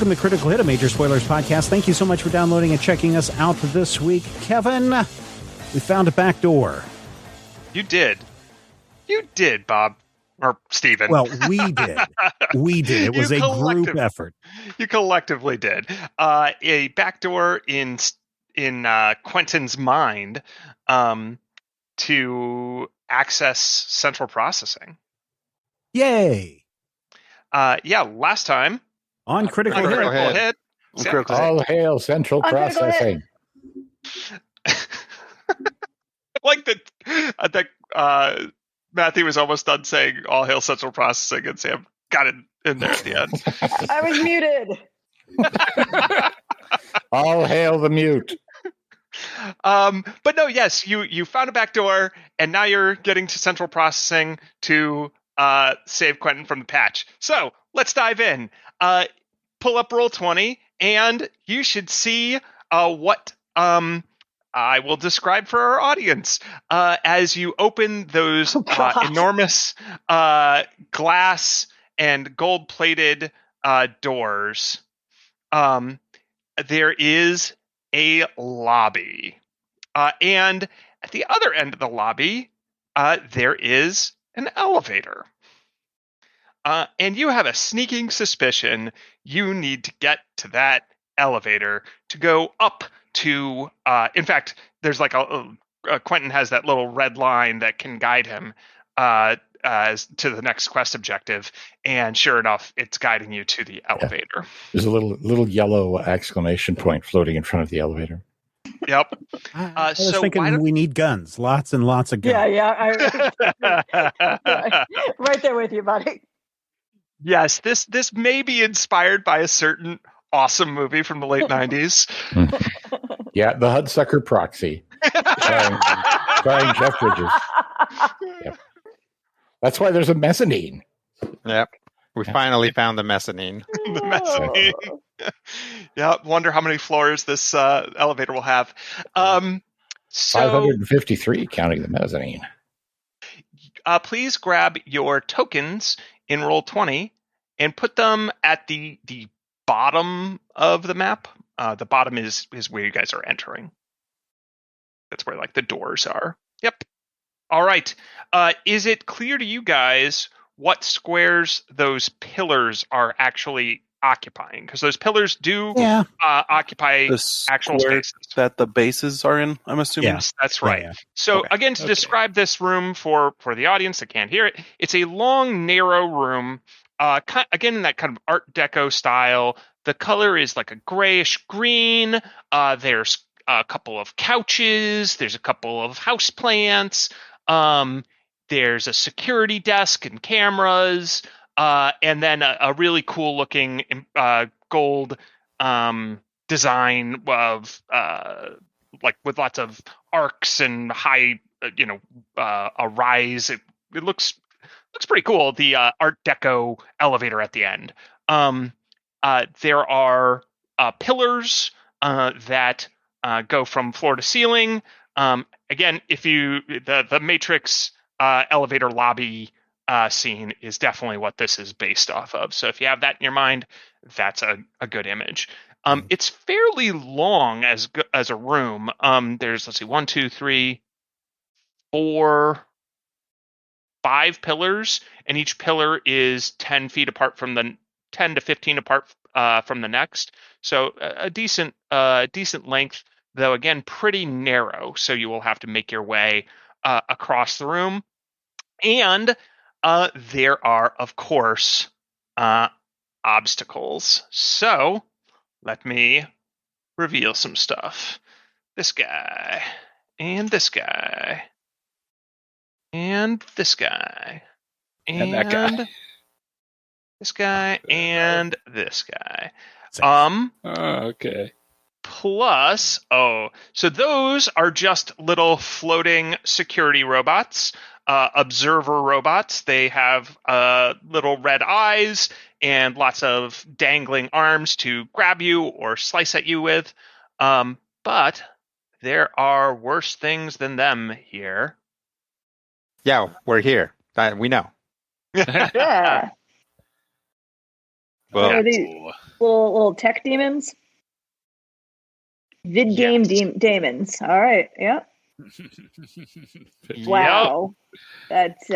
Welcome to Critical Hit, a Major Spoilers podcast. Thank you so much for downloading and checking us out this week. Kevin, we found a back door. You did. You did, Bob. Or Steven. Well, we did. We did. It was a group effort. You collectively did. A backdoor in Quentin's mind to access central processing. Yay! Last time on Critical Hit. All hail central processing. Like that. Matthew was almost done saying "all hail central processing," and Sam got it in there at the end. I was muted. All hail the mute. But no, yes, you found a back door, and now you're getting to central processing to save Quentin from the patch. So let's dive in. Pull up Roll20, and you should see what I will describe for our audience as you open those enormous glass and gold-plated doors. There is a lobby. And at the other end of the lobby, there is an elevator. And you have a sneaking suspicion you need to get to that elevator to go up to, in fact, there's like Quentin has that little red line that can guide him as to the next quest objective, and sure enough, it's guiding you to the elevator. Yeah. There's a little yellow exclamation point floating in front of the elevator. Yep. I was thinking we need guns, lots and lots of guns. Yeah. Right there with you, buddy. Yes, this may be inspired by a certain awesome movie from the late 90s. Yeah, The Hudsucker Proxy, starring Jeff Bridges. Yep. That's why there's a mezzanine. Yep. We finally found the mezzanine. The mezzanine. Yeah, wonder how many floors this elevator will have. 553, counting the mezzanine. Please grab your tokens in Roll20 and put them at the bottom of the map. The bottom is where you guys are entering. That's where like the doors are. Yep. All right. Is it clear to you guys what squares those pillars are actually occupying? Because those pillars do occupy actual spaces that the bases are in, I'm assuming. Yes, that's right. Yeah. So again, to describe this room for the audience that can't hear it, it's a long, narrow room. Again, in that kind of Art Deco style. The color is like a grayish green. There's a couple of couches. There's a couple of houseplants. There's a security desk and cameras. And then a really cool looking gold design of like with lots of arcs and high, a rise. It looks pretty cool. The Art Deco elevator at the end. There are pillars that go from floor to ceiling. Again, if the Matrix elevator lobby scene is definitely what this is based off of. So if you have that in your mind, that's a good image. It's fairly long as a room. There's 1, 2, 3, 4, 5 pillars, and each pillar is 10 feet apart from the 10 to 15 apart from the next. So a decent length, though again pretty narrow. So you will have to make your way across the room, and there are of course obstacles. So let me reveal some stuff. This guy, and this guy, and this guy, and that guy. This guy and this guy. Okay. Plus, so those are just little floating security robots, observer robots. They have little red eyes and lots of dangling arms to grab you or slice at you with. But there are worse things than them here. Yeah, we're here. We know. Yeah. Well, Little tech demons. Vid game demons. All right. Yeah. Wow. That's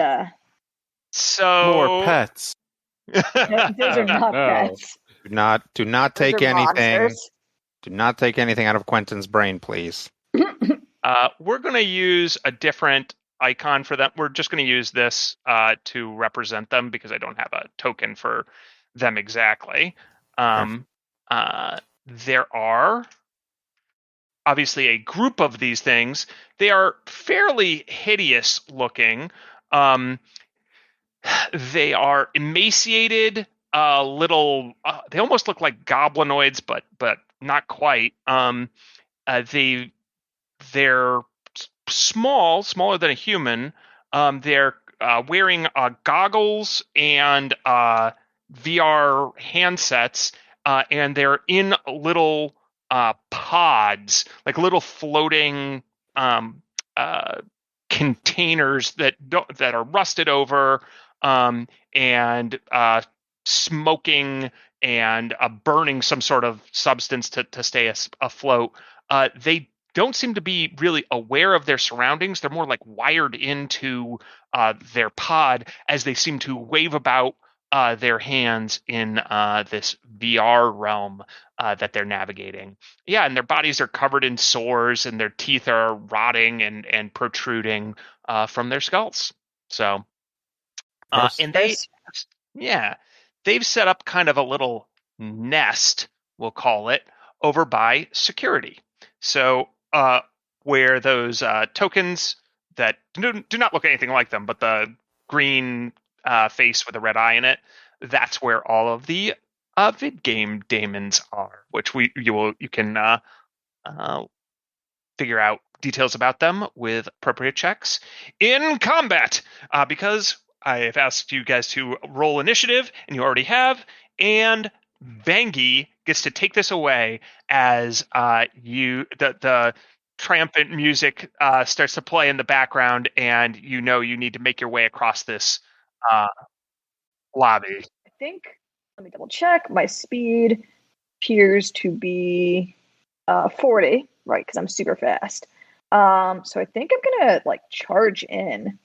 So More pets. those are not pets. Do not Those take are anything. monsters. Do not take anything out of Quentin's brain, please. We're going to use a different icon for them. We're just going to use this to represent them because I don't have a token for them exactly. There are obviously a group of these things. They are fairly hideous looking. They are emaciated, little. They almost look like goblinoids, but not quite. They're smaller than a human. They're wearing goggles and VR handsets, and they're in little pods, like little floating containers that are rusted over and smoking and burning some sort of substance to stay afloat. They don't seem to be really aware of their surroundings. They're more like wired into their pod as they seem to wave about their hands in this VR realm that they're navigating. Yeah, and their bodies are covered in sores, and their teeth are rotting and protruding from their skulls. So, and they've set up kind of a little nest, we'll call it, over by security. So, where those tokens that do not look anything like them, but the green face with a red eye in it, that's where all of the vid game daemons are, which you can figure out details about them with appropriate checks in combat, because I have asked you guys to roll initiative, and you already have, and Vangi gets to take this away as the triumphant music starts to play in the background, and you need to make your way across this lobby. I think, let me double check. My speed appears to be 40, right? Because I'm super fast. So I think I'm gonna charge in.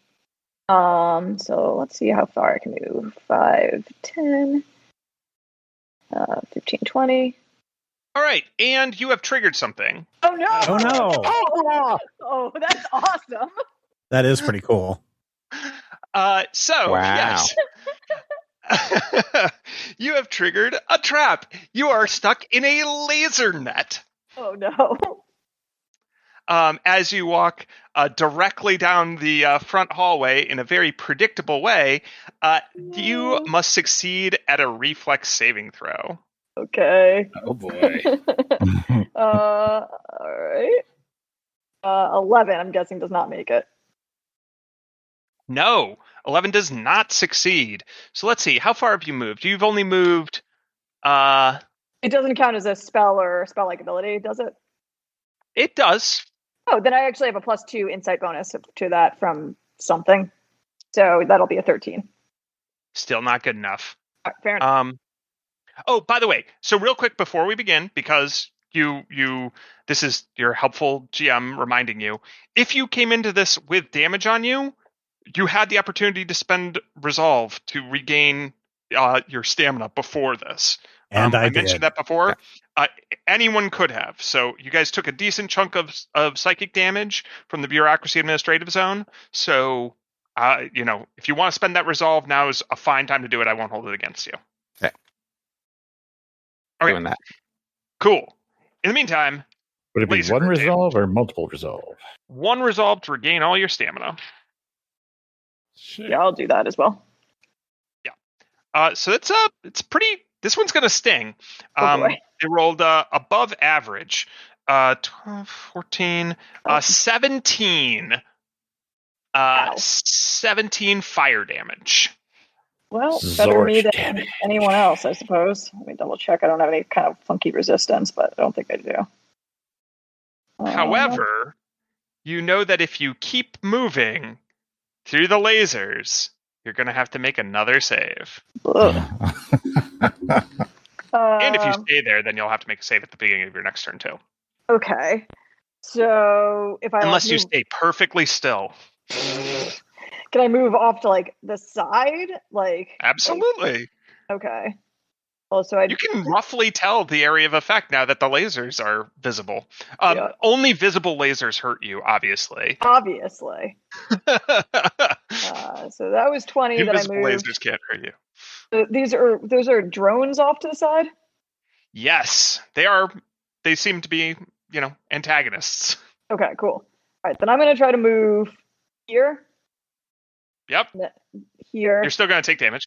So let's see how far I can move. 5, 10, 15, 20. All right, and you have triggered something. Oh no! Oh no! Oh, that's awesome. That is pretty cool. Wow. Yes. You have triggered a trap. You are stuck in a laser net. Oh no. As you walk directly down the front hallway in a very predictable way, you must succeed at a reflex saving throw. Okay. Oh boy. All right. 11, I'm guessing, does not make it. No, 11 does not succeed. So let's see. How far have you moved? You've only moved... It doesn't count as a spell or spell-like ability, does it? It does. Oh, then I actually have a +2 insight bonus to that from something. So that'll be a 13. Still not good enough. Fair enough. Oh, by the way, so real quick before we begin, because this is your helpful GM reminding you, if you came into this with damage on you, you had the opportunity to spend resolve to regain your stamina before this. And I mentioned that before. Anyone could have. So you guys took a decent chunk of psychic damage from the bureaucracy administrative zone. So, if you want to spend that resolve, now is a fine time to do it. I won't hold it against you. Okay. Okay. Doing that. Cool. In the meantime, Would it be laser one grenade. resolve or multiple resolve? One resolve to regain all your stamina. Yeah, I'll do that as well. So it's pretty. This one's gonna sting. Oh, boy. It rolled above average. 12, 14, 17. 17 fire damage. Well, better me than damage. anyone else, I suppose. Let me double check. I don't have any kind of funky resistance, but I don't think I do. However, you know that if you keep moving through the lasers, you're going to have to make another save. Ugh. And if you stay there, then you'll have to make a save at the beginning of your next turn too. Okay. So if I Unless like, you move, stay perfectly still. can I move off to like the side? Like Absolutely. okay. Well, so I You can roughly tell the area of effect now that the lasers are visible. Yeah. Only visible lasers hurt you, obviously. obviously. So that was 20 that I Invisible moved. lasers can't hurt you. Those are drones off to the side. Yes, they are. They seem to be, antagonists. Okay, cool. All right, then I'm gonna try to move here, Yep. here, You're still going to take damage.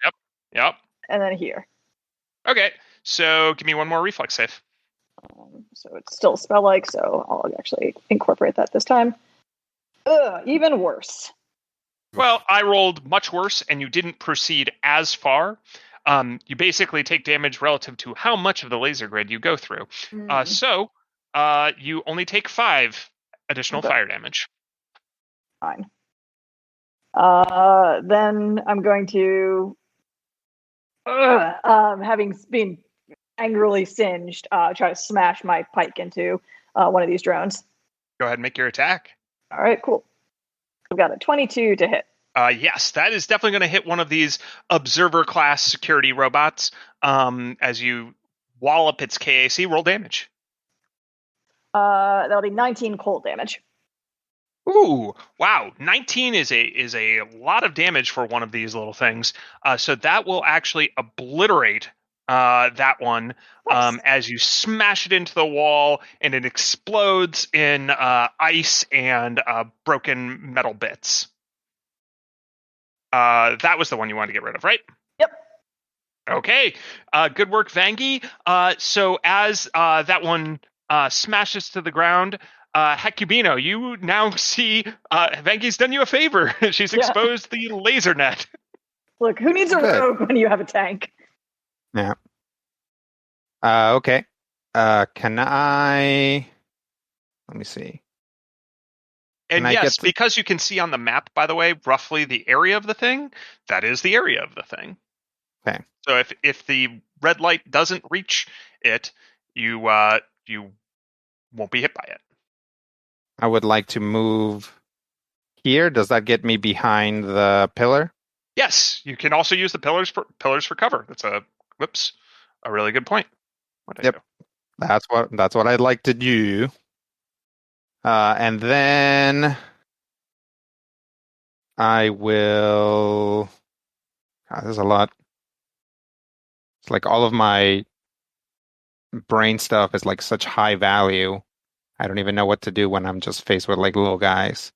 Yep. and then here. Okay, so give me one more reflex save. So it's still spell-like, so I'll actually incorporate that this time. Ugh, even worse. Well, I rolled much worse, and you didn't proceed as far. You basically take damage relative to how much of the laser grid you go through. So you only take 5 additional fire damage. Fine. Then I'm going to, having been angrily singed, try to smash my pike into one of these drones. Go ahead and make your attack. All right, cool. I've got a 22 to hit. Yes, that is definitely going to hit one of these observer class security robots. As you wallop its KAC, roll damage. That'll be 19 cold damage. Ooh, wow. 19 is a lot of damage for one of these little things. So that will actually obliterate that one as you smash it into the wall, and it explodes in ice and broken metal bits. That was the one you wanted to get rid of, right? Yep. Okay. Good work, Vangie. So as that one smashes to the ground, Hecubino, you now see Vangie's done you a favor. She's exposed the laser net. Look, who needs a rogue when you have a tank? Yeah. Okay. Can I... Let me see. And yes, because you can see on the map, by the way, roughly the area of the thing, that is the area of the thing. Okay. So if the red light doesn't reach it, you won't be hit by it. I would like to move here. Does that get me behind the pillar? Yes, you can also use the pillars for cover. That's a really good point. Yep. That's what I'd like to do. And then I will... God, there's a lot. It's like all of my brain stuff is like such high value. I don't even know what to do when I'm just faced with like little guys.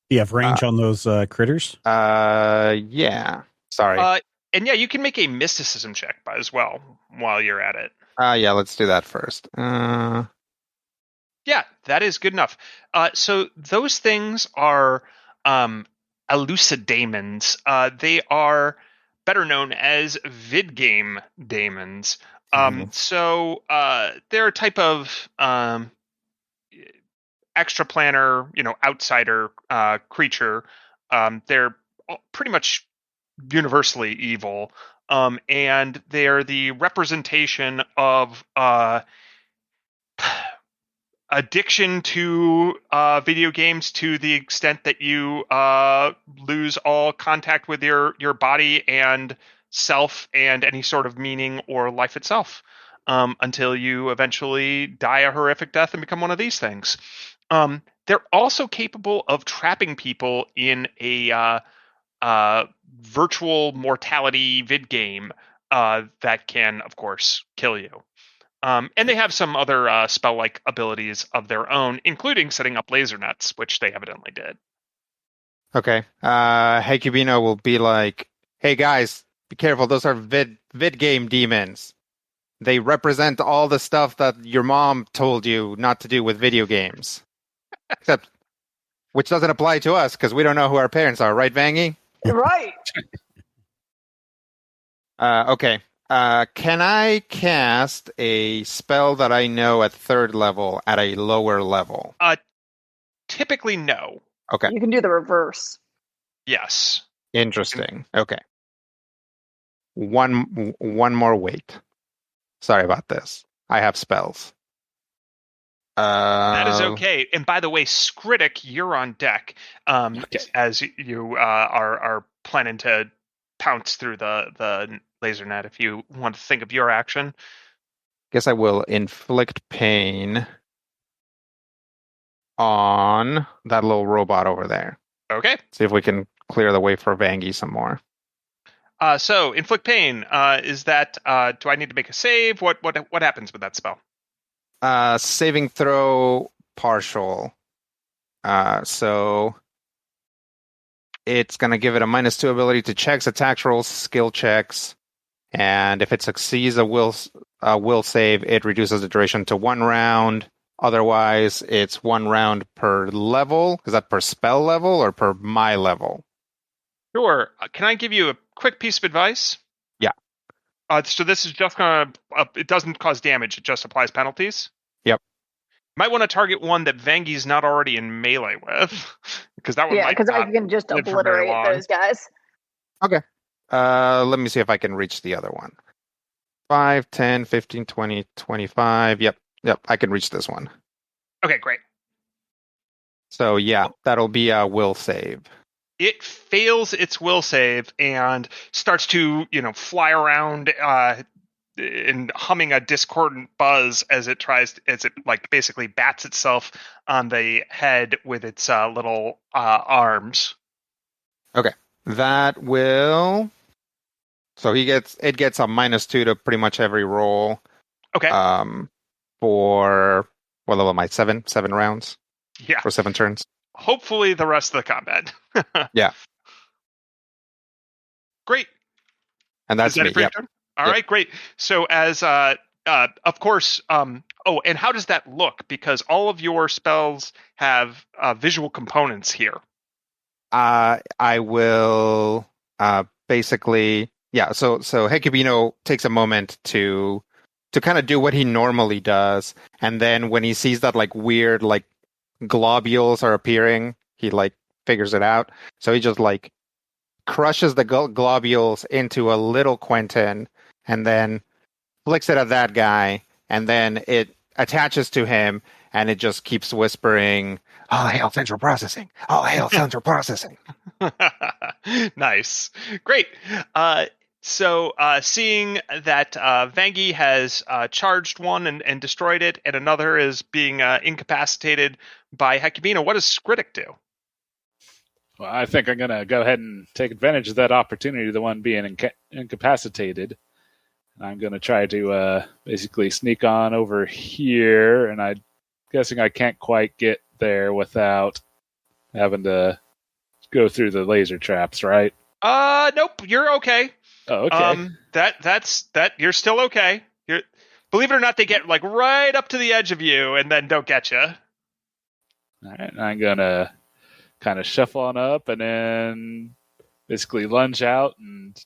Do you have range on those critters? Yeah. Sorry. And yeah, you can make a mysticism check as well while you're at it. Yeah, let's do that first. Yeah, that is good enough. So those things are elucidaemons. They are better known as vid game daemons. So they're a type of extraplanar, outsider creature. They're pretty much universally evil. And they're the representation of addiction to video games to the extent that you lose all contact with your body and self and any sort of meaning or life itself until you eventually die a horrific death and become one of these things. They're also capable of trapping people in a virtual mortality vid game that can, of course, kill you. And they have some other spell-like abilities of their own, including setting up laser nets, which they evidently did. Okay. Hecubino will be like, hey guys, be careful, those are vid game demons. They represent all the stuff that your mom told you not to do with video games. Except, which doesn't apply to us, because we don't know who our parents are, right, Vangie? Right. Okay. Can I cast a spell that I know at 3rd level at a lower level? Typically, no. Okay. You can do the reverse. Yes. Interesting. Okay. one more wait. Sorry about this. I have spells. That is okay. And by the way, Skritic, you're on deck as you are planning to pounce through the laser net. If you want to think of your action, Guess I will inflict pain on that little robot over there. okay. See if we can clear the way for Vangie some more. So inflict pain. Is that? Do I need to make a save? What happens with that spell? Saving throw partial. So it's going to give it a -2 ability to checks, attacks, rolls, skill checks, and if it succeeds a will save, it reduces the duration to 1 round. Otherwise, it's 1 round per level. Is that per spell level or per my level? Sure. Can I give you a quick piece of advice? Yeah. So this is just going to... it doesn't cause damage. It just applies penalties. Yep. You might want to target one that Vangie's not already in melee with. Because that one Yeah, might because I not can just live for very obliterate long. those guys. Okay. Let me see if I can reach the other one. 5, 10, 15, 20, 25. Yep, I can reach this one. Okay, great. So yeah, that'll be a will save. It fails its will save and starts to, fly around and humming a discordant buzz as it basically bats itself on the head with its little arms. Okay, that will. So it gets a -2 to pretty much every roll. Okay. For what level am I? 7 rounds. Yeah. For 7 turns. Hopefully the rest of the combat. Yeah. Great. And that's Is that me. it for your turn? All right, great. So as of course, and how does that look? Because all of your spells have visual components here. I will basically, yeah. So Hecubino takes a moment to kind of do what he normally does, and then when he sees that weird globules are appearing, he figures it out. So he just crushes the globules into a little Quentin, and then flicks it at that guy, and then it attaches to him, and it just keeps whispering, "All hail central processing! All hail central processing!" Nice. Great. So seeing that Vangie has charged one and destroyed it, and another is being incapacitated by Hecubino, what does Skritic do? Well, I think I'm going to go ahead and take advantage of that opportunity, the one being incapacitated. I'm going to try to basically sneak on over here, and I'm guessing I can't quite get there without having to go through the laser traps, right? Nope, you're okay. Oh, okay. That's you're still okay. Believe it or not, they get right up to the edge of you and then don't get you. All right, I'm going to kind of shuffle on up and then basically lunge out. And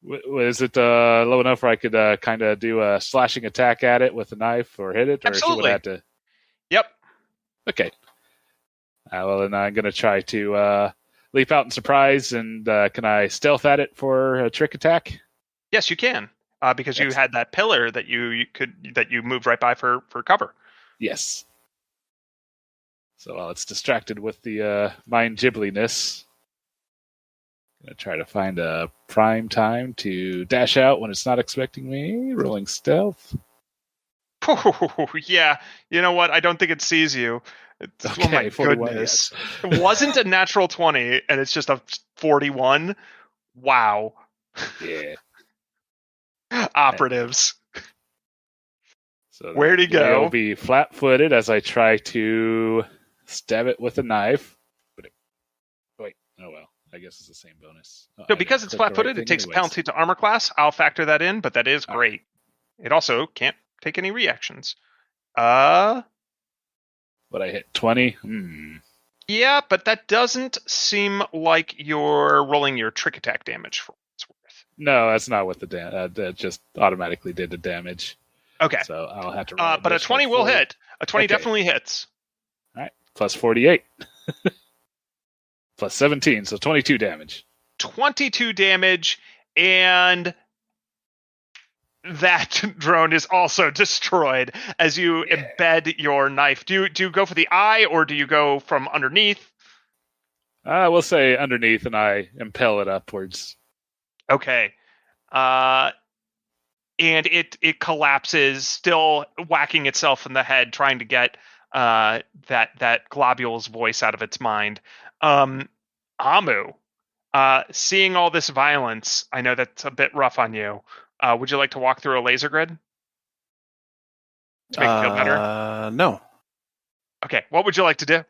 is it low enough where I could kind of do a slashing attack at it with a knife or hit it? Or Absolutely. She would have to... Yep. Okay. Well, then I'm going to try to leap out in surprise, and can I stealth at it for a trick attack? Yes, you can, because you had that pillar that you moved right by for cover. Yes. So while it's distracted with the mind gibbliness, I'm going to try to find a prime time to dash out when it's not expecting me. Rolling stealth. Yeah, you know what? I don't think it sees you. Okay, oh my 41, goodness. yes. It wasn't a natural 20, and it's just a 41. Wow. Yeah. Operatives. So where'd he go? I'll be flat-footed as I try to stab it with a knife. Wait, oh well. I guess it's the same bonus. So because it's flat-footed, it takes a penalty to armor class. I'll factor that in, but that is great. It also can't take any reactions. But I hit 20. Yeah, but that doesn't seem like you're rolling your trick attack damage for what it's worth. No, that's not what that just automatically did the damage. Okay. So I'll have to roll. But a 20 will hit. A 20 definitely hits. All right. Plus 48. Plus 17, so 22 damage. 22 damage, And that drone is also destroyed as you embed your knife. Do you go for the eye, or do you go from underneath? We'll say underneath, and I impel it upwards. Okay. And it collapses, still whacking itself in the head, trying to get that globule's voice out of its mind. Amu, seeing all this violence, I know that's a bit rough on you. Would you like to walk through a laser grid to make it feel better? No. Okay, what would you like to do?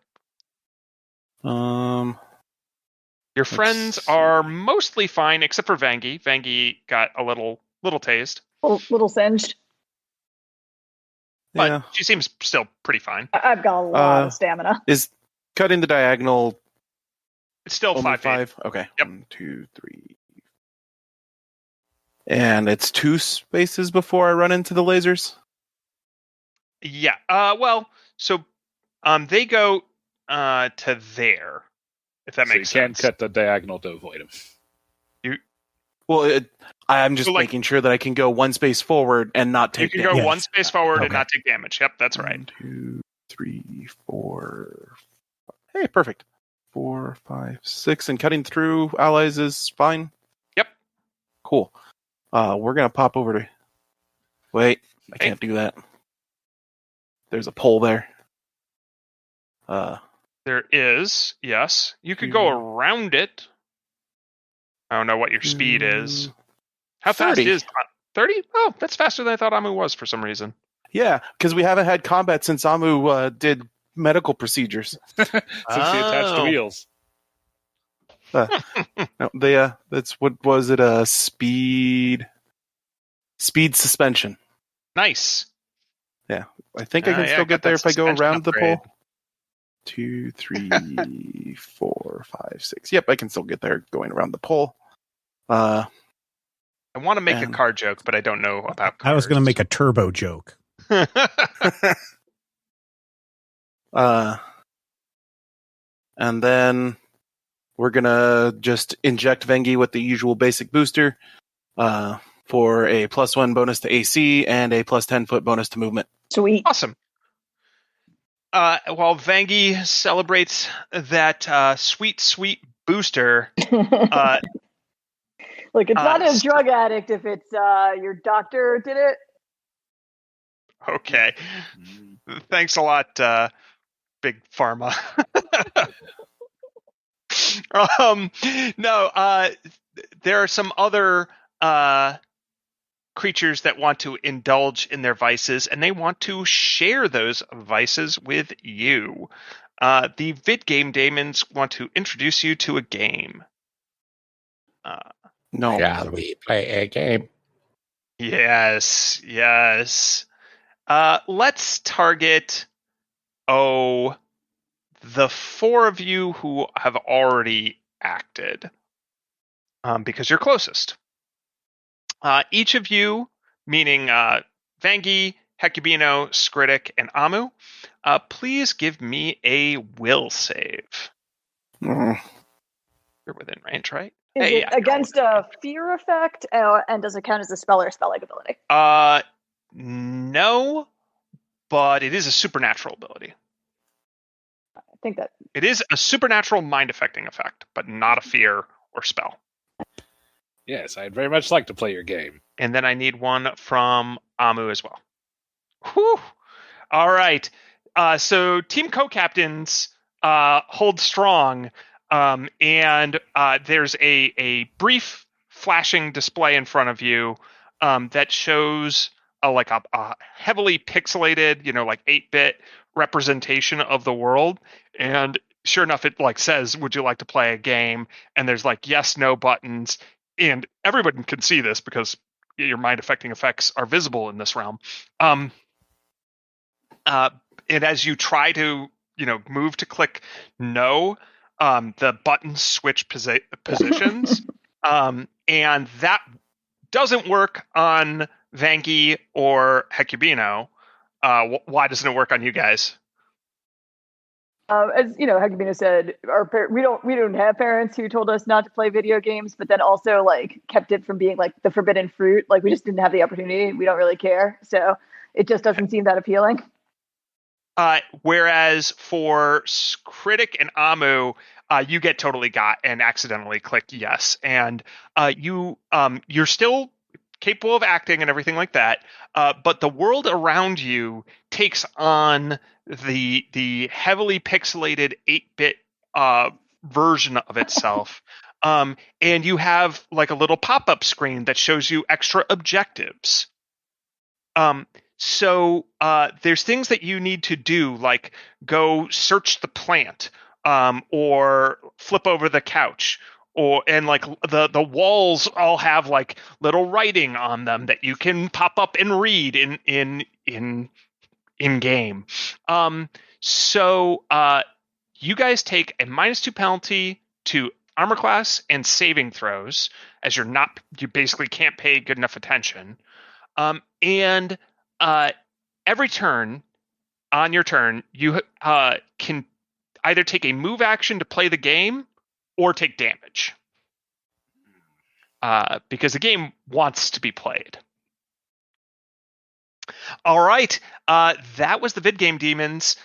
Your Let's friends see. are mostly fine, except for Vangie. Vangie got a little tased, Little singed. but Yeah. she seems still pretty fine. I've got a lot of stamina. Is cutting the diagonal It's still only 5 feet. 5? Okay. Yep. 1, 2, 3. And it's 2 spaces before I run into the lasers? Yeah. So they go to there, if that So makes you can sense. cut the diagonal to avoid him. Well, I'm just So, like- making sure that I can go 1 space forward and not You take can damage. go 1 space forward and Okay. not take damage. Yep, that's right. 1, 2, 3, 4. Hey, perfect. 4, 5, 6, and cutting through allies is fine. Yep. Cool. We're gonna pop over to. Wait, I Hey. can't do that. There's a pole there. There is, yes. You could go around it. I don't know what your speed is. How fast 30. is 30? Oh, that's faster than I thought Amu was for some reason. Yeah, because we haven't had combat since Amu did medical procedures. Since he attached to Oh. wheels. No, that's what was it? Speed suspension. Nice. I think I can Yeah, still got get there that if I go suspension around the upgrade. pole. 2, 3, 4, 5, 6. Yep, I can still get there going around the pole. I want to make a And- car joke, but I don't know about cars. I was going to make a turbo joke. And then we're gonna just inject Vengi with the usual basic booster for a +1 bonus to AC and a +10 bonus to movement. Sweet. Awesome. While Vangie celebrates that sweet booster, Look, it's not a so- drug addict if it's your doctor did it. okay. Thanks a lot, Big Pharma. No, there are some other creatures that want to indulge in their vices, and they want to share those vices with you. The vid game daemons want to introduce you to a game. No, Shall we play a game? Yes. Let's target, the 4 of you who have already acted, because you're closest. Each of you, meaning Vangie, Hecubino, Skritic, and Amu, please give me a will save. Mm, You're within range, right? Is Hey, it yeah. against a fear effect, and does it count as a spell or spell-like ability? No, but it is a supernatural ability. I think that It is a supernatural mind-affecting effect, but not a fear or spell. Yes, I'd very much like to play your game. And then I need one from Amu as well. Whew. All right. So team co-captains hold strong, and there's a brief flashing display in front of you that shows a heavily pixelated, like 8-bit representation of the world. And sure enough, it says, "Would you like to play a game?" And there's yes, no buttons. And everyone can see this because your mind-affecting effects are visible in this realm. And as you try to, move to click no, the buttons switch positions. And that doesn't work on Vangie or Hecubino. Why doesn't it work on you guys? As you know, Hecubino said, we don't have parents who told us not to play video games, but then also like kept it from being like the forbidden fruit. Like we just didn't have the opportunity. We don't really care, so it just doesn't seem that appealing. Whereas for Critic and Amu, you get totally got and accidentally click yes, and you're still capable of acting and everything like that, but the world around you takes on the heavily pixelated 8-bit version of itself, and you have like a little pop-up screen that shows you extra objectives. So there's things that you need to do, like go search the plant, or flip over the couch, and like the walls all have like little writing on them that you can pop up and read in game. So you guys take a -2 penalty to armor class and saving throws, as you basically can't pay good enough attention. And every turn on your turn, you can either take a move action to play the game or take damage, because the game wants to be played. All right, that was the vid game demons.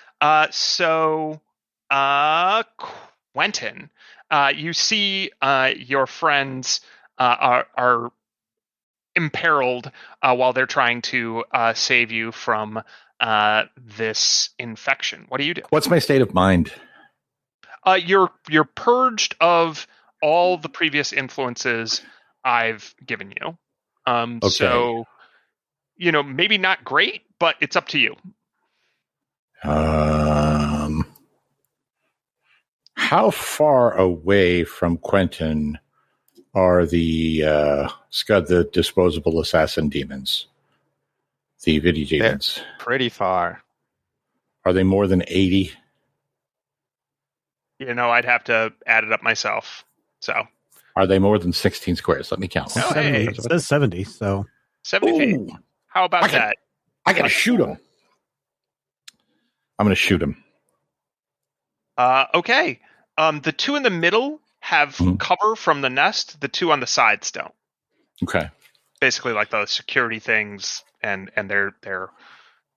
So Quentin, you see your friends are imperiled while they're trying to save you from this infection. What do you do? What's my state of mind? You're purged of all the previous influences I've given you. Okay. So, maybe not great, but it's up to you. How far away from Quentin are the Scud, the disposable assassin demons? The video demons. They're pretty far. Are they more than 80? I'd have to add it up myself. So, are they more than 16 squares? Let me count. 70. It says 70, so 70 feet. Ooh. How about that? I gotta shoot him. I'm gonna shoot him. Okay. The two in the middle have cover from the nest. The two on the sides don't. Okay. Basically, like the security things, and they're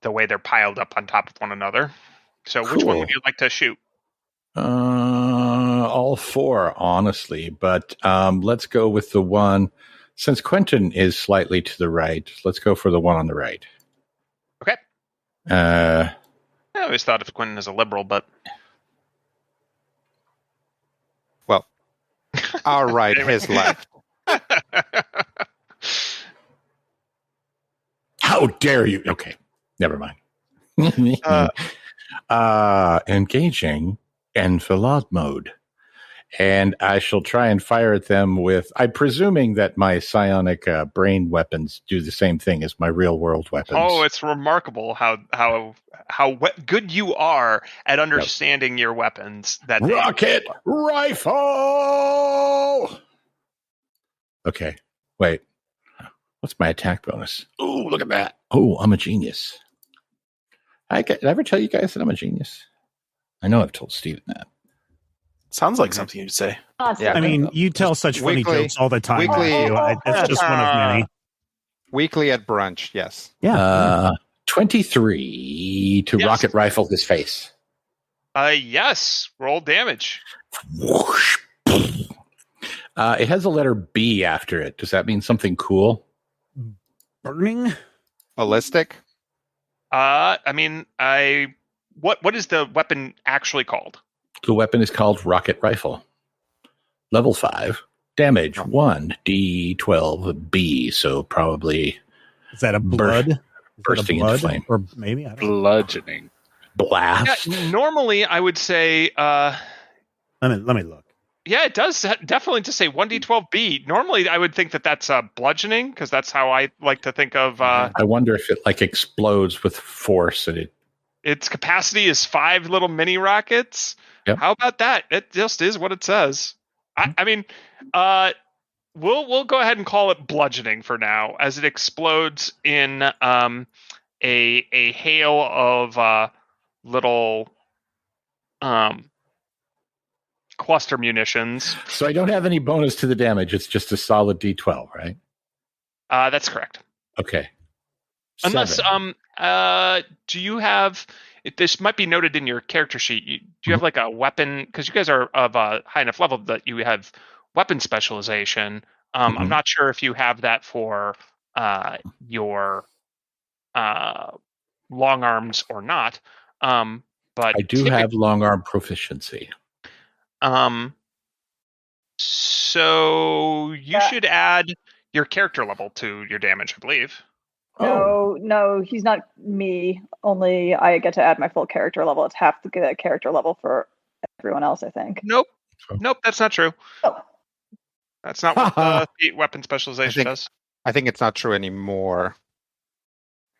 the way they're piled up on top of one another. So, which one would you like to shoot? All four, honestly, but let's go with the one. Since Quentin is slightly to the right, let's go for the one on the right. Okay. I always thought of Quentin as a liberal, but well, our right, his left. How dare you? Okay, never mind. Engaging enfilade mode. And I shall try and fire at them with, I'm presuming that my psionic brain weapons do the same thing as my real world weapons. Oh, it's remarkable how good you are at understanding your weapons. That rocket rifle! Okay, wait. What's my attack bonus? Oh, look at that. Oh, I'm a genius. Did I ever tell you guys that I'm a genius? I know I've told Steven that. Sounds like something you'd say. Yeah, I mean, you tell such funny jokes all the time. That's just one of many. Weekly at brunch, yes. Yeah. 23 to rocket rifle his face. Yes. Roll damage. Whoosh. It has a letter B after it. Does that mean something cool? Burning? Ballistic? What is the weapon actually called? The weapon is called rocket rifle. Level 5. Damage 1d12b. So probably. Is that a blood? Bursting into flame. Or maybe I don't know. Bludgeoning. Blast. Yeah, normally I would say. Let me look. Yeah, it does definitely just say 1d12b. Normally I would think that that's bludgeoning, because that's how I like to think of. I wonder if it like explodes with force and it. Its capacity is 5 little mini rockets. Yep. How about that? It just is what it says. I mean, we'll go ahead and call it bludgeoning for now, as it explodes in a hail of little cluster munitions. So I don't have any bonus to the damage. It's just a solid D12, right? That's correct. Okay. Unless, 7. do you have? This might be noted in your character sheet. Do you have like a weapon? Because you guys are of a high enough level that you have weapon specialization. I'm not sure if you have that for your long arms or not. But I do have long arm proficiency. So you should add your character level to your damage, I believe. No, he's not me. Only I get to add my full character level. It's half the character level for everyone else, I think. Nope, that's not true. Oh. That's not what the weapon specialization does. I think it's not true anymore.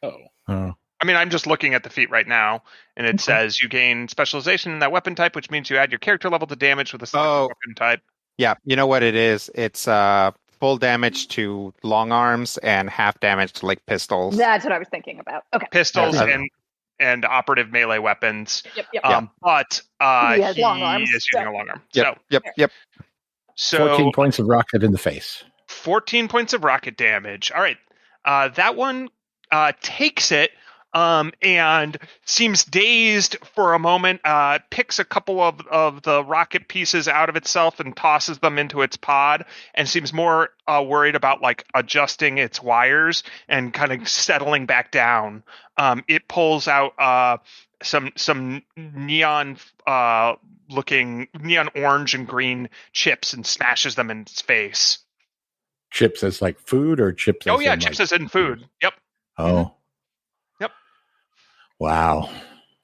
Oh. I mean, I'm just looking at the feat right now, and it says you gain specialization in that weapon type, which means you add your character level to damage with a selected weapon type. Yeah, you know what it is? It's full damage to long arms and half damage to like pistols. That's what I was thinking about. Okay. Pistols and operative melee weapons. Yep. But he has long arms, is using a long arm. Yep. So 14 points of rocket in the face. 14 points of rocket damage. All right. That one takes it and seems dazed for a moment, picks a couple of the rocket pieces out of itself and tosses them into its pod, and seems more worried about like adjusting its wires and kind of settling back down. It pulls out some neon looking neon orange and green chips and smashes them in its face. Chips as like food or chips? Oh yeah, chips as in food. Yep. Oh. Yep. Wow.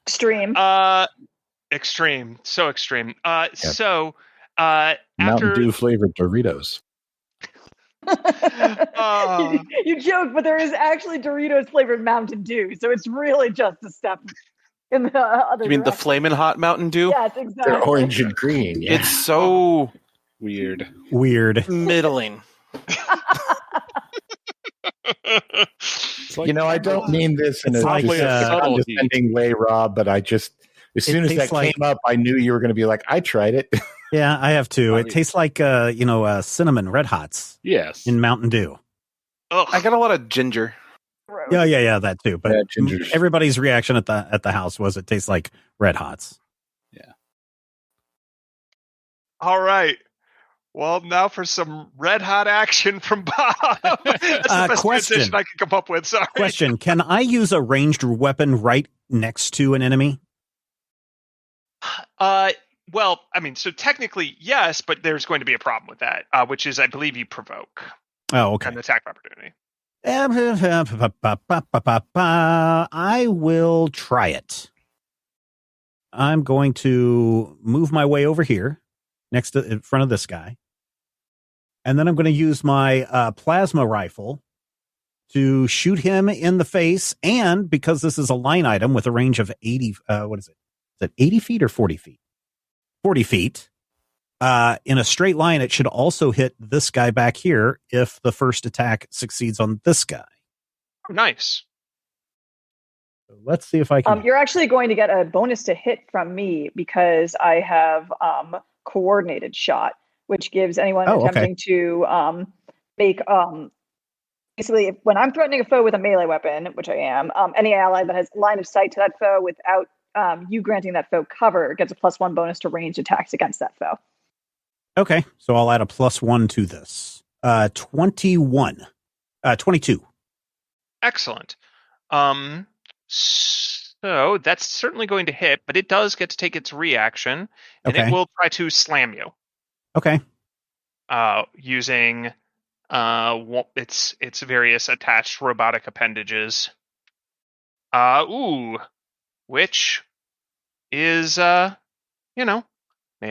Extreme. Extreme. So extreme. So Mountain Dew flavored Doritos. You joke, but there is actually Doritos flavored Mountain Dew, so it's really just a step in the other. You mean direction. the Flamin' Hot Mountain Dew? Yes, exactly. They're orange and green. Yeah. It's so Weird. middling. Like, I don't mean this in a condescending way, Rob, but I just, as soon as that came up, I knew you were going to be like, I tried it. Yeah, I have too. It tastes like, cinnamon Red Hots. Yes. In Mountain Dew. Ugh. I got a lot of ginger. Yeah, that too. But ginger. Everybody's reaction at the house was it tastes like Red Hots. Yeah. All right. Well, now for some red hot action from Bob. That's the best transition I can come up with. Sorry. Question: can I use a ranged weapon right next to an enemy? Well, I mean, so technically yes, but there's going to be a problem with that, which is, I believe, you provoke. Oh, okay. An attack of opportunity. I will try it. I'm going to move my way over here, in front of this guy. And then I'm going to use my plasma rifle to shoot him in the face. And because this is a line item with a range of 80, what is it? Is it 80 feet or 40 feet? 40 feet. In a straight line, it should also hit this guy back here if the first attack succeeds on this guy. Oh, nice. So let's see if I can. You're actually going to get a bonus to hit from me because I have coordinated shot, which gives anyone attempting to make basically when I'm threatening a foe with a melee weapon, which I am, any ally that has line of sight to that foe without you granting that foe cover gets a +1 bonus to ranged attacks against that foe. Okay, so I'll add a +1 to this. 22. Excellent. So that's certainly going to hit, but it does get to take its reaction, and it will try to slam you. Okay. Using its various attached robotic appendages. Which is may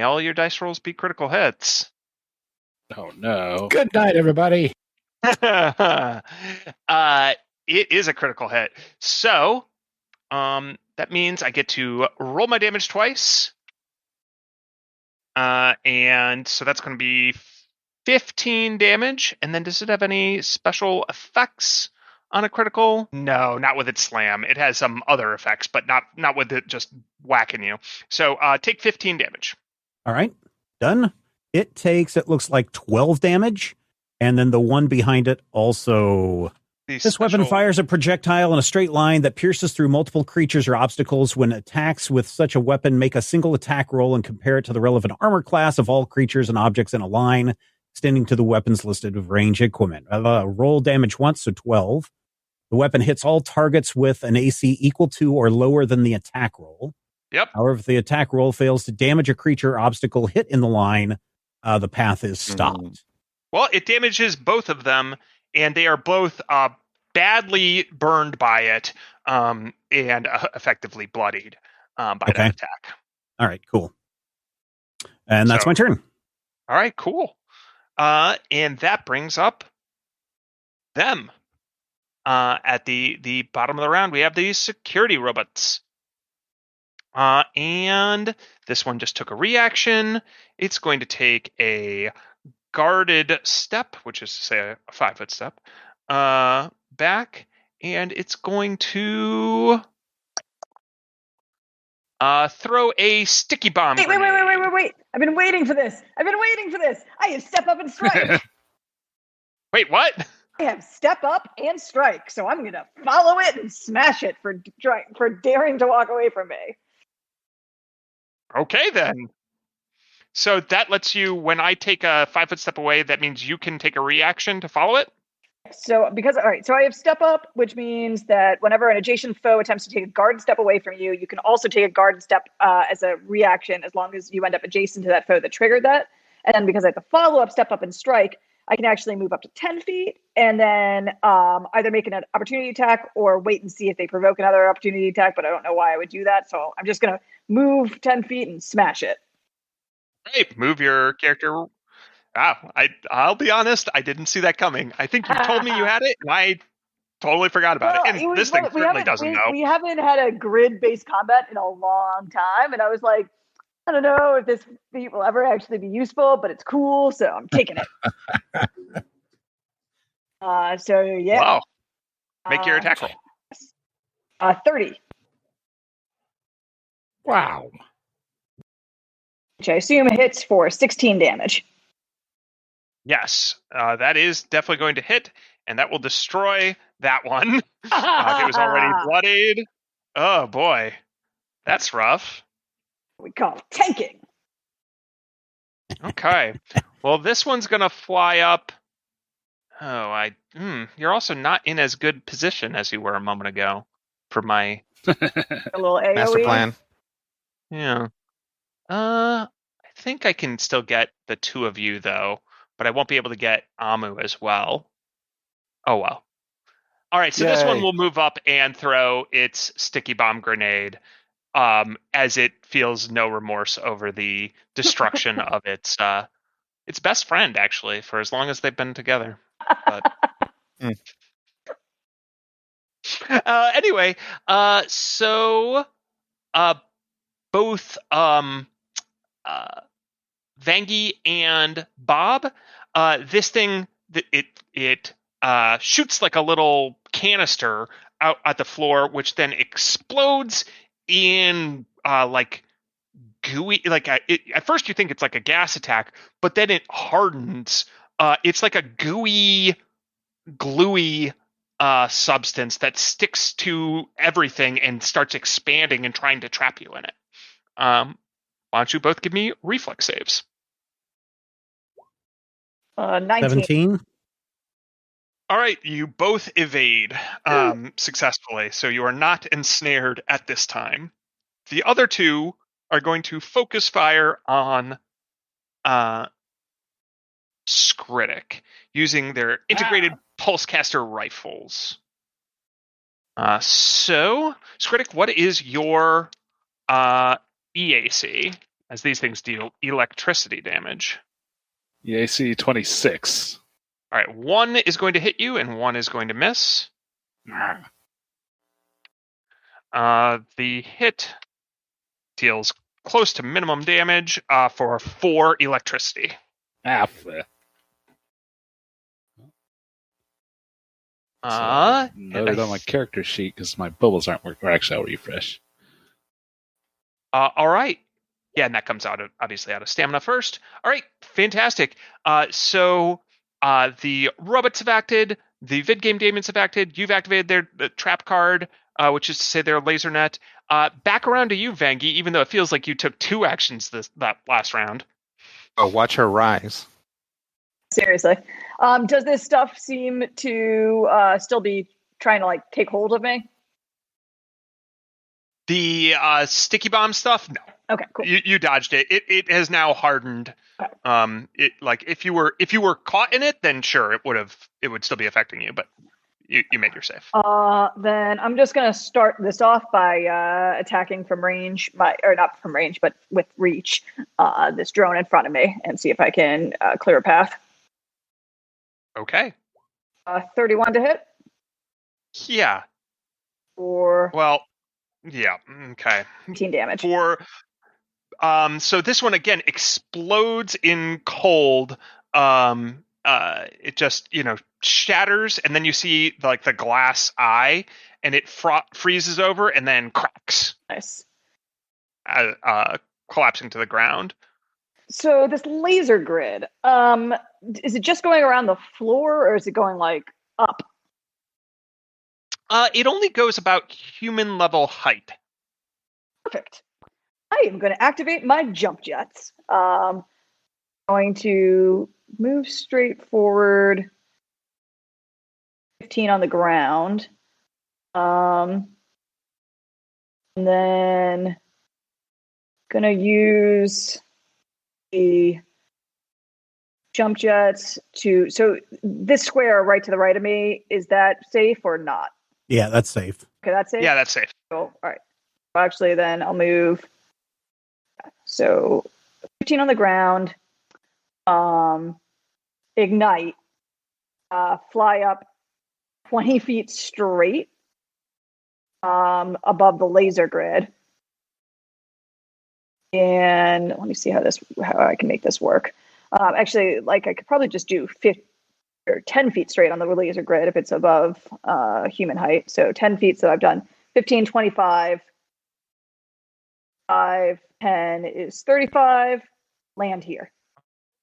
all your dice rolls be critical hits. Oh no. Good night, everybody. It is a critical hit. So, that means I get to roll my damage twice. And so that's going to be 15 damage. And then does it have any special effects? on a critical? No, not with its slam. It has some other effects, but not with it just whacking you. So take 15 damage. All right, done. It takes, it looks like 12 damage, and then the one behind it also. This weapon fires a projectile in a straight line that pierces through multiple creatures or obstacles. When attacks with such a weapon, make a single attack roll and compare it to the relevant armor class of all creatures and objects in a line, extending to the weapons listed with range equipment. Roll damage once, so 12. The weapon hits all targets with an AC equal to or lower than the attack roll. Yep. However, if the attack roll fails to damage a creature or obstacle hit in the line, the path is stopped. Well, it damages both of them, and they are both badly burned by it and effectively bloodied by that attack. All right, cool. And that's my turn. All right, cool. And that brings up them. At the bottom of the round, we have these security robots. And this one just took a reaction. It's going to take a guarded step, which is to say a 5-foot step, back, and it's going to throw a sticky bomb. Wait. I've been waiting for this. I have step up and strike. Wait, what? I have step up and strike, so I'm going to follow it and smash it for daring to walk away from me. Okay, then. So that lets you, when I take a 5-foot step away, that means you can take a reaction to follow it? So I have step up, which means that whenever an adjacent foe attempts to take a guard step away from you, you can also take a guard step as a reaction, as long as you end up adjacent to that foe that triggered that. And then because I have to follow up, step up, and strike, I can actually move up to 10 feet and then either make an opportunity attack or wait and see if they provoke another opportunity attack, but I don't know why I would do that. So I'm just going to move 10 feet and smash it. Right, move your character. I'll be honest, I didn't see that coming. I think you told me you had it, and I totally forgot about it. And this thing certainly doesn't know. We haven't had a grid-based combat in a long time, and I was like, I don't know if this feat will ever actually be useful, but it's cool, so I'm taking it. So yeah. Wow. Make your attack roll. 30. Wow. Which I assume hits for 16 damage. Yes, that is definitely going to hit, and that will destroy that one. It was already bloodied. Oh boy, that's rough. We call it tanking. Okay, well this one's gonna fly up. Oh, you're also not in as good position as you were a moment ago for my a little AoE. Master plan. Yeah. I think I can still get the two of you though, but I won't be able to get Amu as well. Oh well. All right, so this one will move up and throw its sticky bomb grenade, as it feels no remorse over the destruction of its best friend, actually, for as long as they've been together. But anyway, so both Vangie and Bob, this thing it shoots like a little canister out at the floor, which then explodes in like gooey. Like at first you think it's like a gas attack, but then it hardens. It's like a gooey, gluey substance that sticks to everything and starts expanding and trying to trap you in it. Why don't you both give me reflex saves? 19. 17. All right, you both evade successfully, so you are not ensnared at this time. The other two are going to focus fire on Skritic using their integrated pulsecaster rifles. So, Skritic, what is your EAC, as these things deal electricity damage? EAC 26. All right, one is going to hit you and one is going to miss. The hit deals close to minimum damage for 4 electricity. Noted on my character sheet because my bubbles aren't working. Or actually, I'll refresh. All right. Yeah, and that comes obviously out of stamina first. All right, fantastic. So the robots have acted, the vid game demons have acted. You've activated their trap card, which is to say their laser net. Back around to you, Vangie. Even though it feels like you took 2 actions that last round. Oh, watch her rise. Seriously. Does this stuff seem to still be trying to like take hold of me? The sticky bomb stuff, no. Okay, cool. You dodged it. It has now hardened. Okay. It like if you were caught in it, then sure, it would still be affecting you, but you made your save. Then I'm just gonna start this off by attacking from range, or not from range, but with reach, this drone in front of me, and see if I can clear a path. Okay. 31 to hit. Yeah. Or Well, yeah. Okay. 18 damage. So this one again explodes in cold. It just shatters, and then you see like the glass eye, and it freezes over and then cracks. Nice. Collapsing to the ground. So this laser grid, is it just going around the floor, or is it going like up? It only goes about human level height. Perfect. I am going to activate my jump jets. Going to move straight forward, 15 on the ground. And then going to use the jump jets to... So this square right to the right of me, is that safe or not? Yeah, that's safe. Okay, that's safe? Yeah, that's safe. Cool. All right. Well, actually, then I'll move. So 15 on the ground. Ignite. Fly up 20 feet straight above the laser grid. And let me see how I can make this work. Actually, like I could probably just do 10 feet straight on the laser grid if it's above human height. So 10 feet. So I've done 15, 25, 5, 10 is 35. Land here.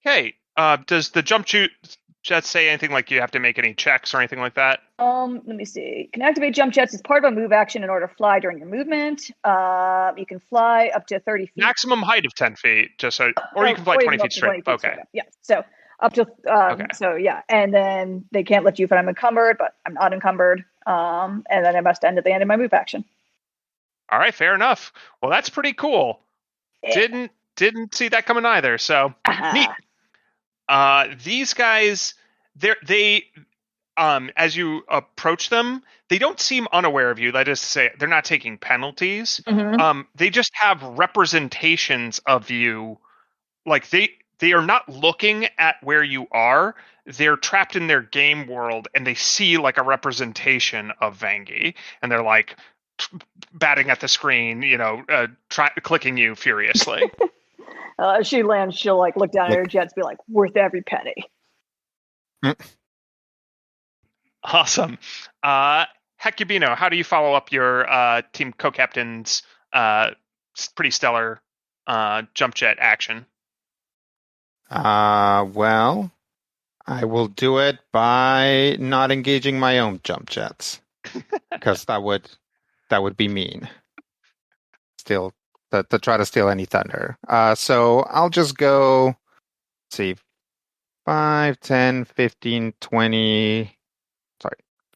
Okay. Does the jump jet say anything like you have to make any checks or anything like that? Let me see. Can activate jump jets as part of a move action in order to fly during your movement. You can fly up to 30 feet. Maximum height of 10 feet, or you can fly 20 feet straight. 20 feet straight. Yeah. So up to so yeah, and then they can't lift you if I'm encumbered, but I'm not encumbered. And then I must end at the end of my move action. All right, fair enough. Well, that's pretty cool. Yeah. Didn't see that coming either. So neat. These guys, they as you approach them, they don't seem unaware of you. That is to say, they're not taking penalties. Mm-hmm. They just have representations of you. Like they are not looking at where you are. They're trapped in their game world, and they see like a representation of Vangie, and they're like batting at the screen, clicking you furiously. As she lands, she'll like look down at her jets, be like, "Worth every penny." Awesome. Hecubino, how do you follow up your team co-captain's pretty stellar jump jet action? Well, I will do it by not engaging my own jump jets, because that would be mean. Still, to try to steal any thunder. So I'll just go, let's see, 5, 10, 15, 20,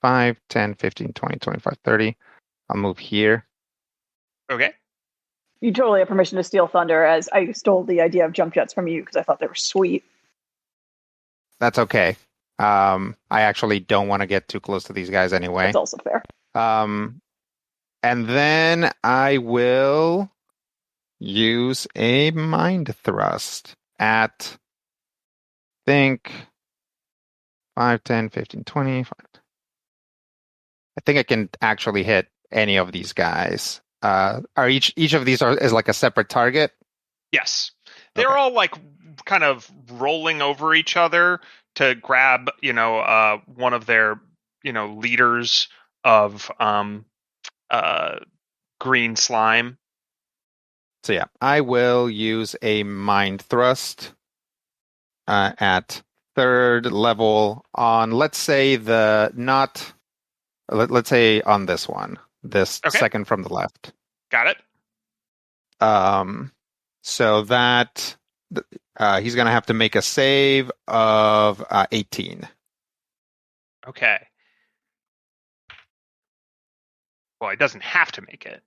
5, 10, 15, 20, 25, 30. I'll move here. Okay. You totally have permission to steal thunder, as I stole the idea of jump jets from you because I thought they were sweet. That's okay. I actually don't want to get too close to these guys anyway. That's also fair. And then I will use a mind thrust at, think, 5, 10, 15, 20. 5. I think I can actually hit any of these guys. Are each of these is like a separate target? Yes. They're all like kind of rolling over each other to grab, one of their, liters of green slime. So yeah, I will use a mind thrust at 3rd level on, let's say let's say on this one, this Okay. second from the left. Got it. So that he's going to have to make a save of 18. Okay. Well, he doesn't have to make it.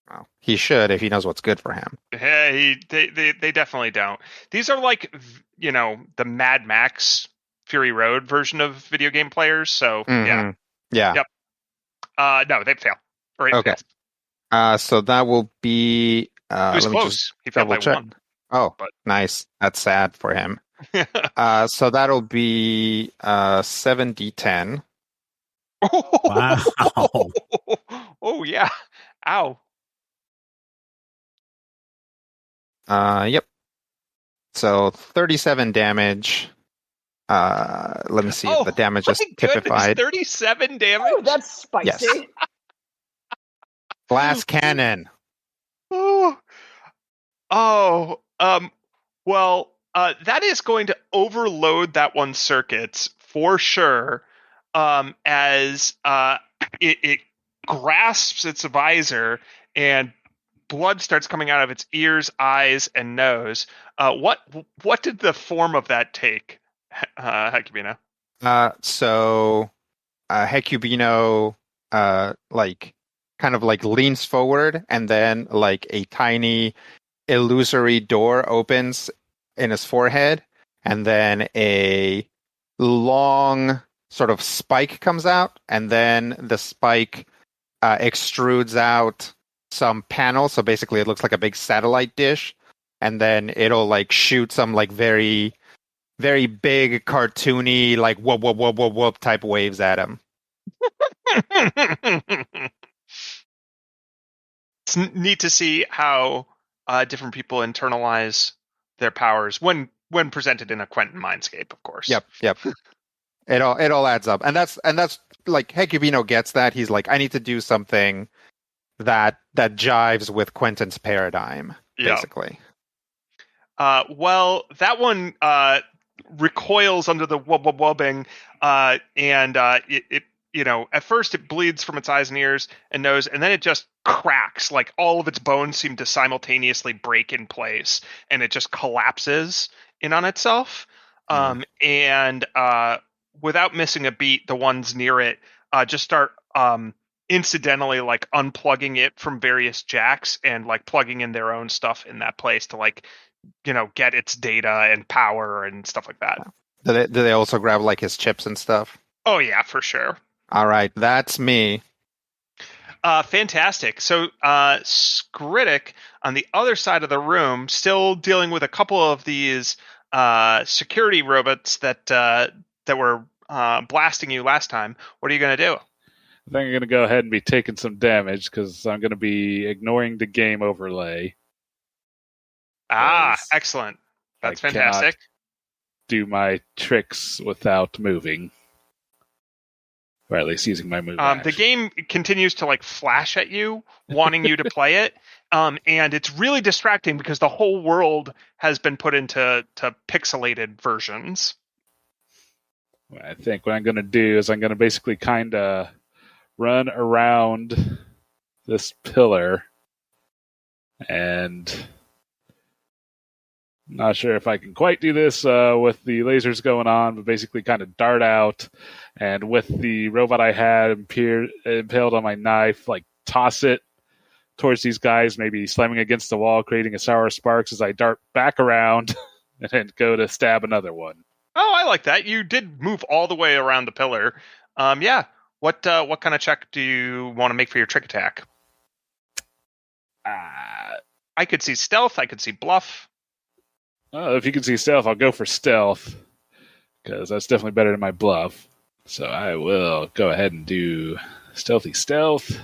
Well, he should if he knows what's good for him. Hey, they definitely don't. These are like, the Mad Max Fury Road version of video game players. So yeah. Yep. No, they fail. Or Okay. So that will be. It was close. He failed by check. 1. Oh, but nice. That's sad for him. So that'll be 7d10. Wow. Oh yeah. Ow. Yep. So 37 damage. Let me see if the damage is typified. 37 damage. Oh, that's spicy. Yes. Glass cannon. Well, that is going to overload that one's circuits for sure. As it grasps its visor and blood starts coming out of its ears, eyes, and nose. What did the form of that take, Hecubino? So Hecubino kind of leans forward, and then a tiny illusory door opens in his forehead, and then a long sort of spike comes out, and then the spike extrudes out some panels. So basically it looks like a big satellite dish, and then it'll shoot some very, very big cartoony whoop whoop whoop whoop whoop type waves at him. It's neat to see how different people internalize their powers when presented in a Quentin mindscape, of course. Yep. It all adds up, and that's Hecubino gets that. He's I need to do something that jives with Quentin's paradigm, basically. Well, that one recoils under the wubbing, and it at first it bleeds from its eyes and ears and nose, and then it just cracks. All of its bones seem to simultaneously break in place, and it just collapses in on itself. And without missing a beat, the ones near it just start incidentally unplugging it from various jacks and plugging in their own stuff in that place to get its data and power and stuff like that. Do they also grab his chips and stuff? Oh yeah, for sure. All right, that's me. Fantastic. So Skritic on the other side of the room, still dealing with a couple of these security robots that were blasting you last time. What are you going to do? I think I'm going to go ahead and be taking some damage because I'm going to be ignoring the game overlay. Excellent. That's fantastic. Do my tricks without moving. Or at least using my move. The game continues to flash at you, wanting you to play it. And it's really distracting because the whole world has been put into pixelated versions. I think what I'm going to do is I'm going to basically kind of run around this pillar, and I'm not sure if I can quite do this with the lasers going on, but basically kind of dart out, and with the robot I had impaled on my knife, toss it towards these guys, maybe slamming against the wall, creating a sour sparks as I dart back around and then go to stab another one. Oh, I like that. You did move all the way around the pillar. Yeah. What kind of check do you want to make for your trick attack? I could see stealth. I could see bluff. If you can see stealth, I'll go for stealth because that's definitely better than my bluff. So I will go ahead and do stealthy stealth.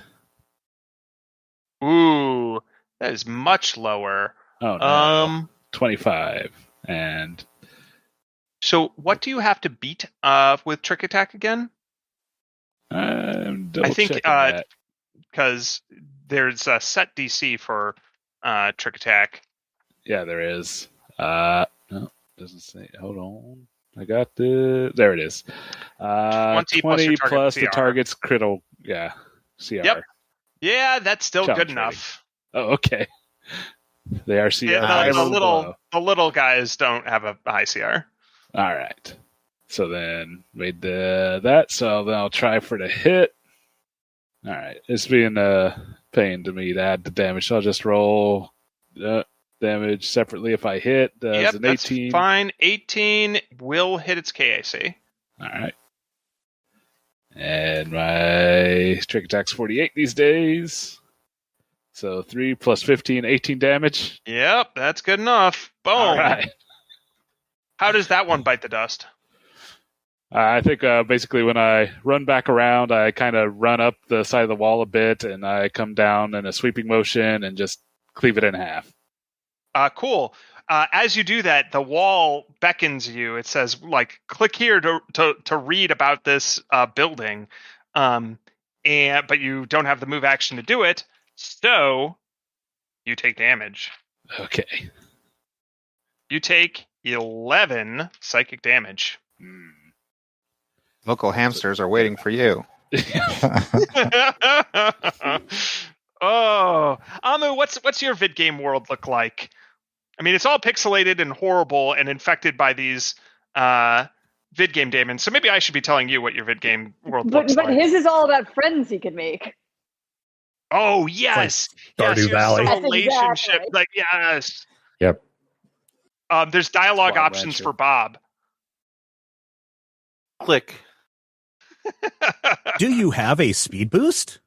Ooh, that is much lower. Oh no, 25. And so, what do you have to beat with trick attack again? I think because there's a set DC for trick attack. Yeah, there is. No, doesn't say. Hold on. I got there it is. 20 plus the CR. target's critical. Yeah, CR. Yep. Yeah, that's still Challenge good enough. Oh, okay. They are CR. Yeah, the little guys don't have a high CR. All right. So then made that. So then I'll try for the hit. All right. It's being a pain to me to add the damage. So I'll just roll damage separately if I hit. Yep, an 18. That's fine. 18 will hit its KAC. All right. And my trick attack's 48 these days. So 3 plus 15, 18 damage. Yep, that's good enough. Boom. All right. How does that one bite the dust? I think basically when I run back around, I kind of run up the side of the wall a bit, and I come down in a sweeping motion and just cleave it in half. Cool. As you do that, the wall beckons you. It says, like, click here to read about this building, but you don't have the move action to do it, so you take damage. Okay. You take 11 psychic damage. Local hamsters are waiting for you. Oh, Amu, what's your vid game world look like? I mean, it's all pixelated and horrible and infected by these vid game demons. So maybe I should be telling you what your vid game world looks like. But his is all about friends he can make. Oh yes, like Stardew Valley. Yes, relationship. Exactly. Like yes. Yep. There's dialogue Wild options Rancher. for Bob. Click. Do you have a speed boost?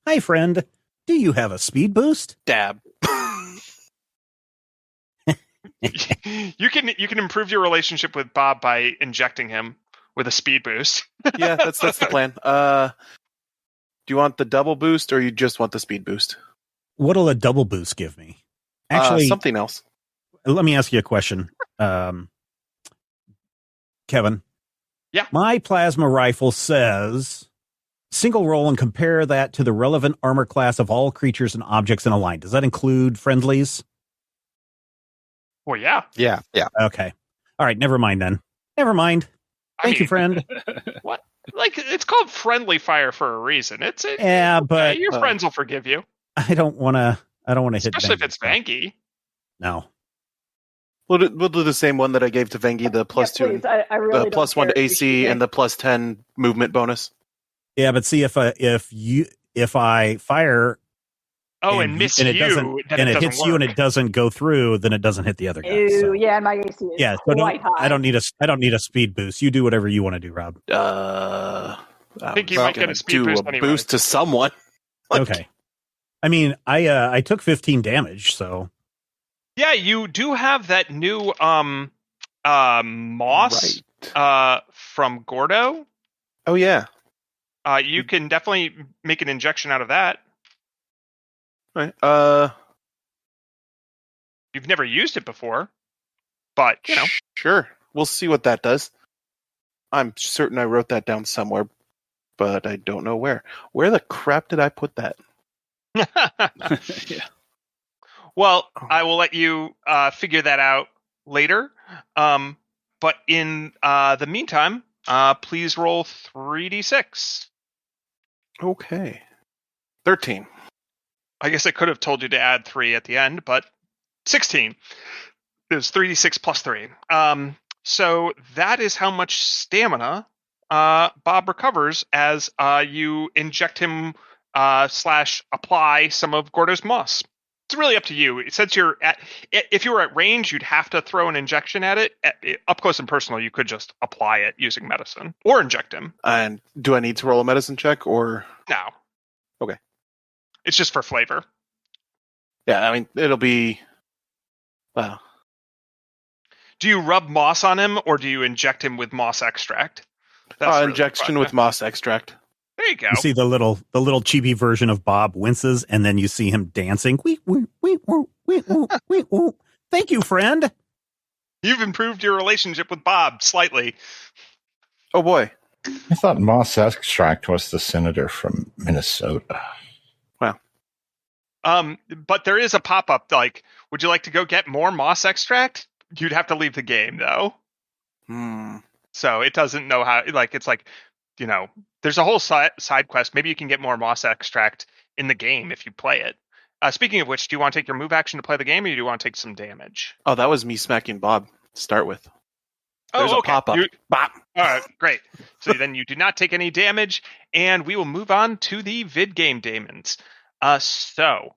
Hi, friend. Do you have a speed boost? Dab. You can improve your relationship with Bob by injecting him with a speed boost. Yeah, that's the plan. Do you want the double boost or you just want the speed boost? What'll a double boost give me? Actually, Something else. let me ask you a question. Kevin. Yeah. My plasma rifle says single roll and compare that to the relevant armor class of all creatures and objects in a line. Does that include friendlies? Well, yeah. Yeah. Okay. All right. Never mind then. Never mind. Thank you, friend. What? Like, it's called friendly fire for a reason. Yeah, but your friends will forgive you, I don't want to hit especially if Vangie. it's Vangie. No. We'll do the same one that I gave to Vengi, the plus Yeah, 2, please. I really the don't plus 1 to care if you AC, shoot and me. the plus 10 movement bonus. Yeah, but see if I fire Oh, and miss and it you, doesn't then and it it doesn't hits you and work. it doesn't go through, then it doesn't hit the other guy. Ew, So. yeah, my AC is Yeah, so quite high. I don't need a speed boost. You do whatever you want to do, Rob. I think you was might get gonna a speed do boost a anyway. boost to someone. Like, Okay. I mean, I took 15 damage, so Yeah, you do have that new moss Right. from Gordo. Oh yeah. You can definitely make an injection out of that. Right. You've never used it before, but you know. Sure. We'll see what that does. I'm certain I wrote that down somewhere, but I don't know where. Where the crap did I put that? Yeah. Well, I will let you figure that out later. But in the meantime, please roll 3d6. Okay. 13. I guess I could have told you to add 3 at the end, but 16. There's 3d6 plus 3. So that is how much stamina Bob recovers as you inject him / apply some of Gordo's moss. It's really up to you. Since if you were at range, you'd have to throw an injection at it. Up close and personal, you could just apply it using medicine or inject him. And do I need to roll a medicine check or? No. Okay. It's just for flavor. Yeah, I mean, it'll be. Wow. Do you rub moss on him or do you inject him with moss extract? That's really the Injection question. with moss extract. There you go. you see the little chibi version of Bob winces, and then you see him dancing. Wee, wee, wee, woo, wee, woo, wee, woo. Thank you, friend. You've improved your relationship with Bob slightly. Oh boy. I thought Moss Extract was the senator from Minnesota. But there is a pop-up, like, would you like to go get more moss extract? You'd have to leave the game, though. So it doesn't know how, like, it's like, there's a whole side quest. Maybe you can get more moss extract in the game if you play it. Speaking of which, do you want to take your move action to play the game, or do you want to take some damage? Oh, that was me smacking Bob to start with. There's a pop-up. Bop. All right, great. So then you do not take any damage, and we will move on to the vid game demons. So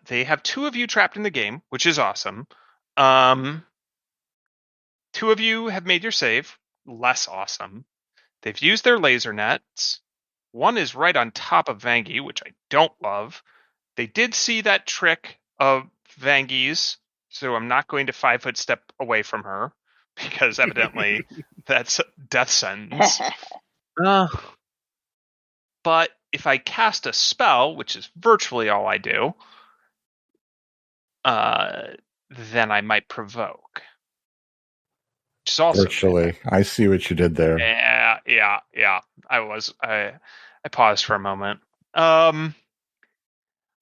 they have 2 of you trapped in the game, which is awesome. 2 of you have made your save. Less awesome. They've used their laser nets. 1 is right on top of Vangie, which I don't love. They did see that trick of Vangie's, so I'm not going to 5-foot step away from her, because evidently that's death sentence. But if I cast a spell, which is virtually all I do, then I might provoke. Which is also Virtually. I see what you did there. Yeah. I paused for a moment.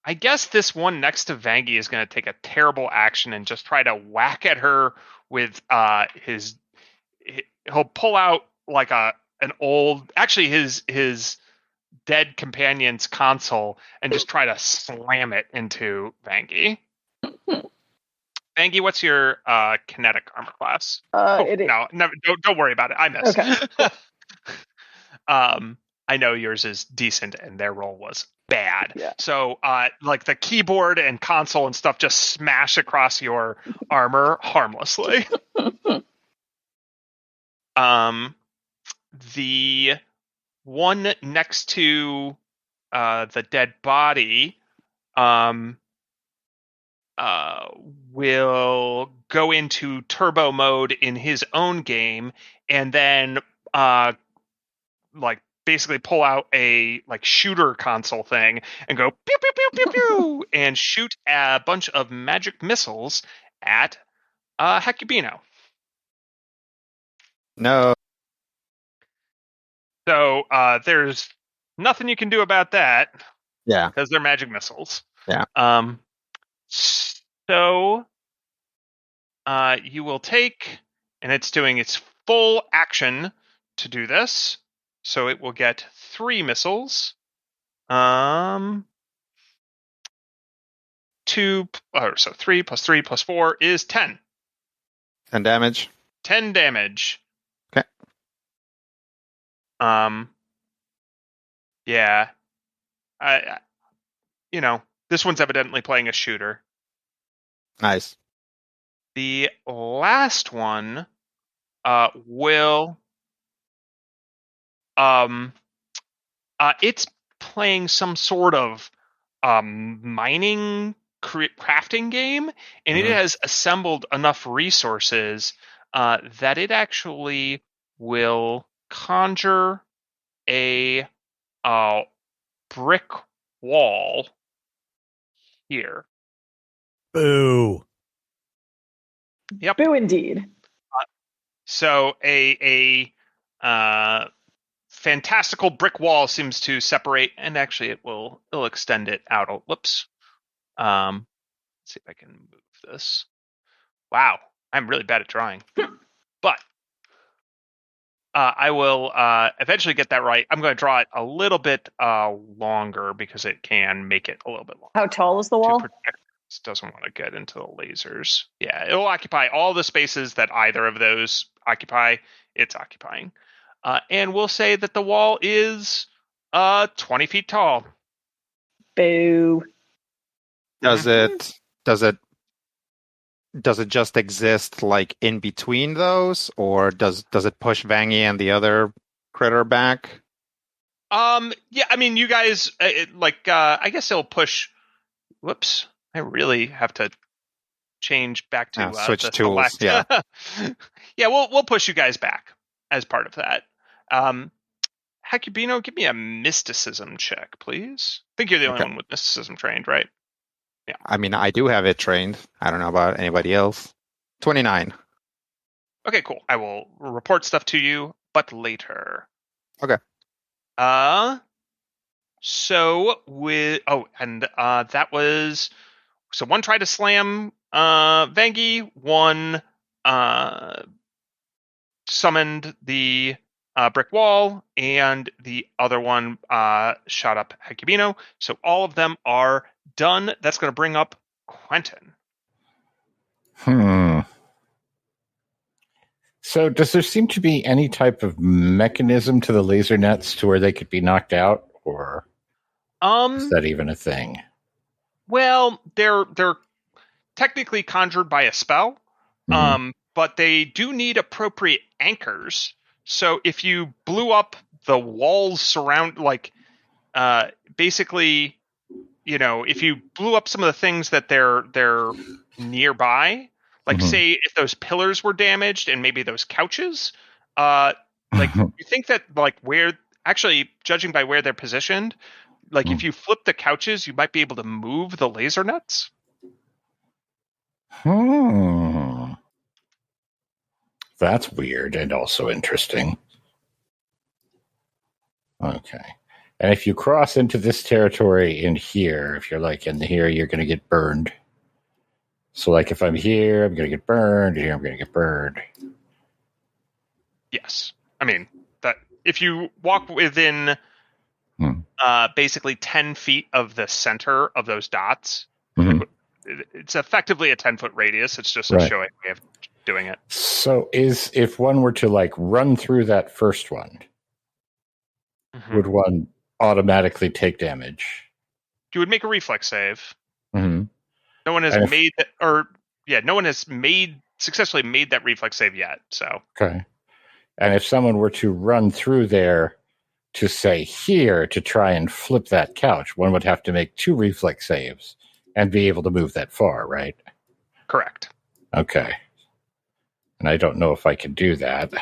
I guess this one next to Vangie is going to take a terrible action and just try to whack at her with he'll pull out like his dead companion's console and just try to slam it into Vangie. Vangie, what's your kinetic armor class? No, don't worry about it. I missed. Okay. I know yours is decent and their roll was bad. Yeah. So like the keyboard and console and stuff just smash across your armor harmlessly. The one next to the dead body will go into turbo mode in his own game and then like basically pull out a like shooter console thing and go pew pew pew pew pew and shoot a bunch of magic missiles at Hecubino. No. So there's nothing you can do about that. Yeah. Because they're magic missiles. Yeah. So you will take, and it's doing its full action to do this. So it will get 3 missiles. 3 plus 3 plus 4 is 10. 10 damage. 10 damage. Okay. Yeah. This one's evidently playing a shooter. Nice. The last one will it's playing some sort of mining crafting game, and it has assembled enough resources that it actually will conjure a brick wall here. Boo. Yep. Boo indeed. So a fantastical brick wall seems to separate, and actually it'll extend it out. Whoops. Let's see if I can move this. Wow, I'm really bad at drawing. But I will eventually get that right. I'm going to draw it a little bit longer because it can make it a little bit longer. How tall is the wall? To protect this doesn't want to get into the lasers. Yeah, it'll occupy all the spaces that either of those occupy. It's occupying. And we'll say that the wall is 20 feet tall. Boo. Does it just exist like in between those, or does it push Vangie and the other critter back? Yeah, I mean, you guys I guess it'll push. Whoops, I really have to change back to switch the tools. select. Yeah, yeah, we'll push you guys back as part of that. Hecubino, give me a mysticism check, please. I think you're the only one with mysticism trained, right? Yeah. I mean, I do have it trained. I don't know about anybody else. 29. Okay, cool. I will report stuff to you, but later. Okay. So with that was so one tried to slam Vangie, one summoned the brick wall, and the other one shot up Hecubino. So all of them are done. That's going to bring up Quentin. So does there seem to be any type of mechanism to the laser nets to where they could be knocked out, or is that even a thing? Well, they're technically conjured by a spell, but they do need appropriate anchors. So if you blew up the walls surround, basically, if you blew up some of the things that they're nearby, say if those pillars were damaged and maybe those couches, you think that judging by where they're positioned, if you flip the couches, you might be able to move the laser nets. That's weird and also interesting. Okay. And if you cross into this territory in here, if you're in here, you're going to get burned. So if I'm here, I'm going to get burned. Here, I'm going to get burned. Yes. I mean, that if you walk within basically 10 feet of the center of those dots, it's effectively a 10-foot radius. It's just a showing way of doing it. So if one were to run through that first one, would one automatically take damage? You would make a reflex save. No one has successfully made that reflex save yet. So okay. And if someone were to run through there to say here to try and flip that couch, one would have to make 2 reflex saves and be able to move that far, right? Correct. Okay. And I don't know if I can do that.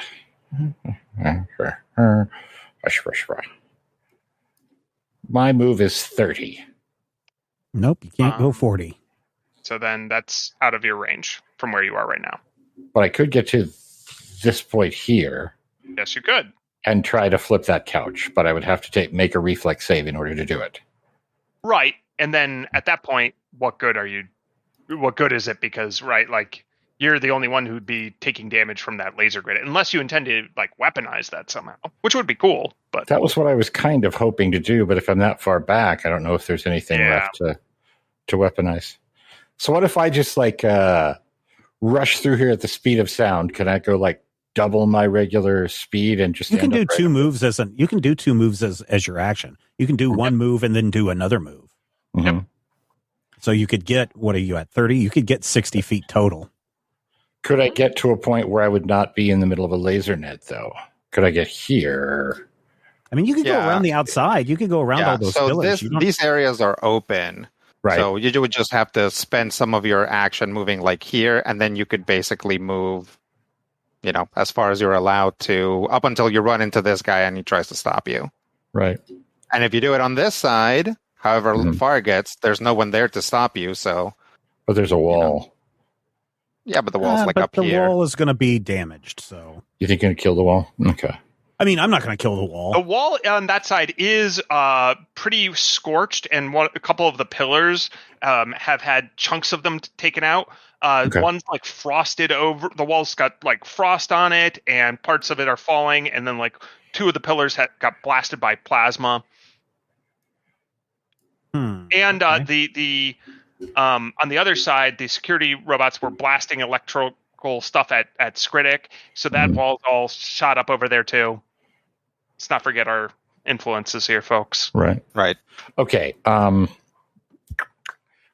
My move is 30. Nope, you can't go 40. So then that's out of your range from where you are right now. But I could get to this point here. Yes, you could. And try to flip that couch, but I would have to make a reflex save in order to do it. Right. And then at that point, what good is it? Because, you're the only one who'd be taking damage from that laser grid, unless you intend to weaponize that somehow, which would be cool. But that was what I was kind of hoping to do. But if I'm that far back, I don't know if there's anything left to weaponize. So what if I just rush through here at the speed of sound? Can I go double my regular speed and just? You can do 2 moves as your action. You can do one move and then do another move. Yep. So you could get, what are you at, 30? You could get 60 feet total. Could I get to a point where I would not be in the middle of a laser net, though? Could I get here? I mean, you could go around the outside. You could go around all those pillars. These areas are open. Right. So you would just have to spend some of your action moving here, and then you could basically move, as far as you're allowed to, up until you run into this guy and he tries to stop you. Right. And if you do it on this side, however far it gets, there's no one there to stop you. So, but there's a wall. Yeah, but the wall's up the here. The wall is going to be damaged. So you think you're going to kill the wall? Okay. I mean, I'm not going to kill the wall. The wall on that side is pretty scorched, and a couple of the pillars have had chunks of them taken out. One's frosted over. The wall's got frost on it, and parts of it are falling. And then 2 of the pillars got blasted by plasma. And the on the other side, the security robots were blasting electrical stuff at Skritic, so that wall's all shot up over there too. Let's not forget our influences here, folks. Right. Okay. But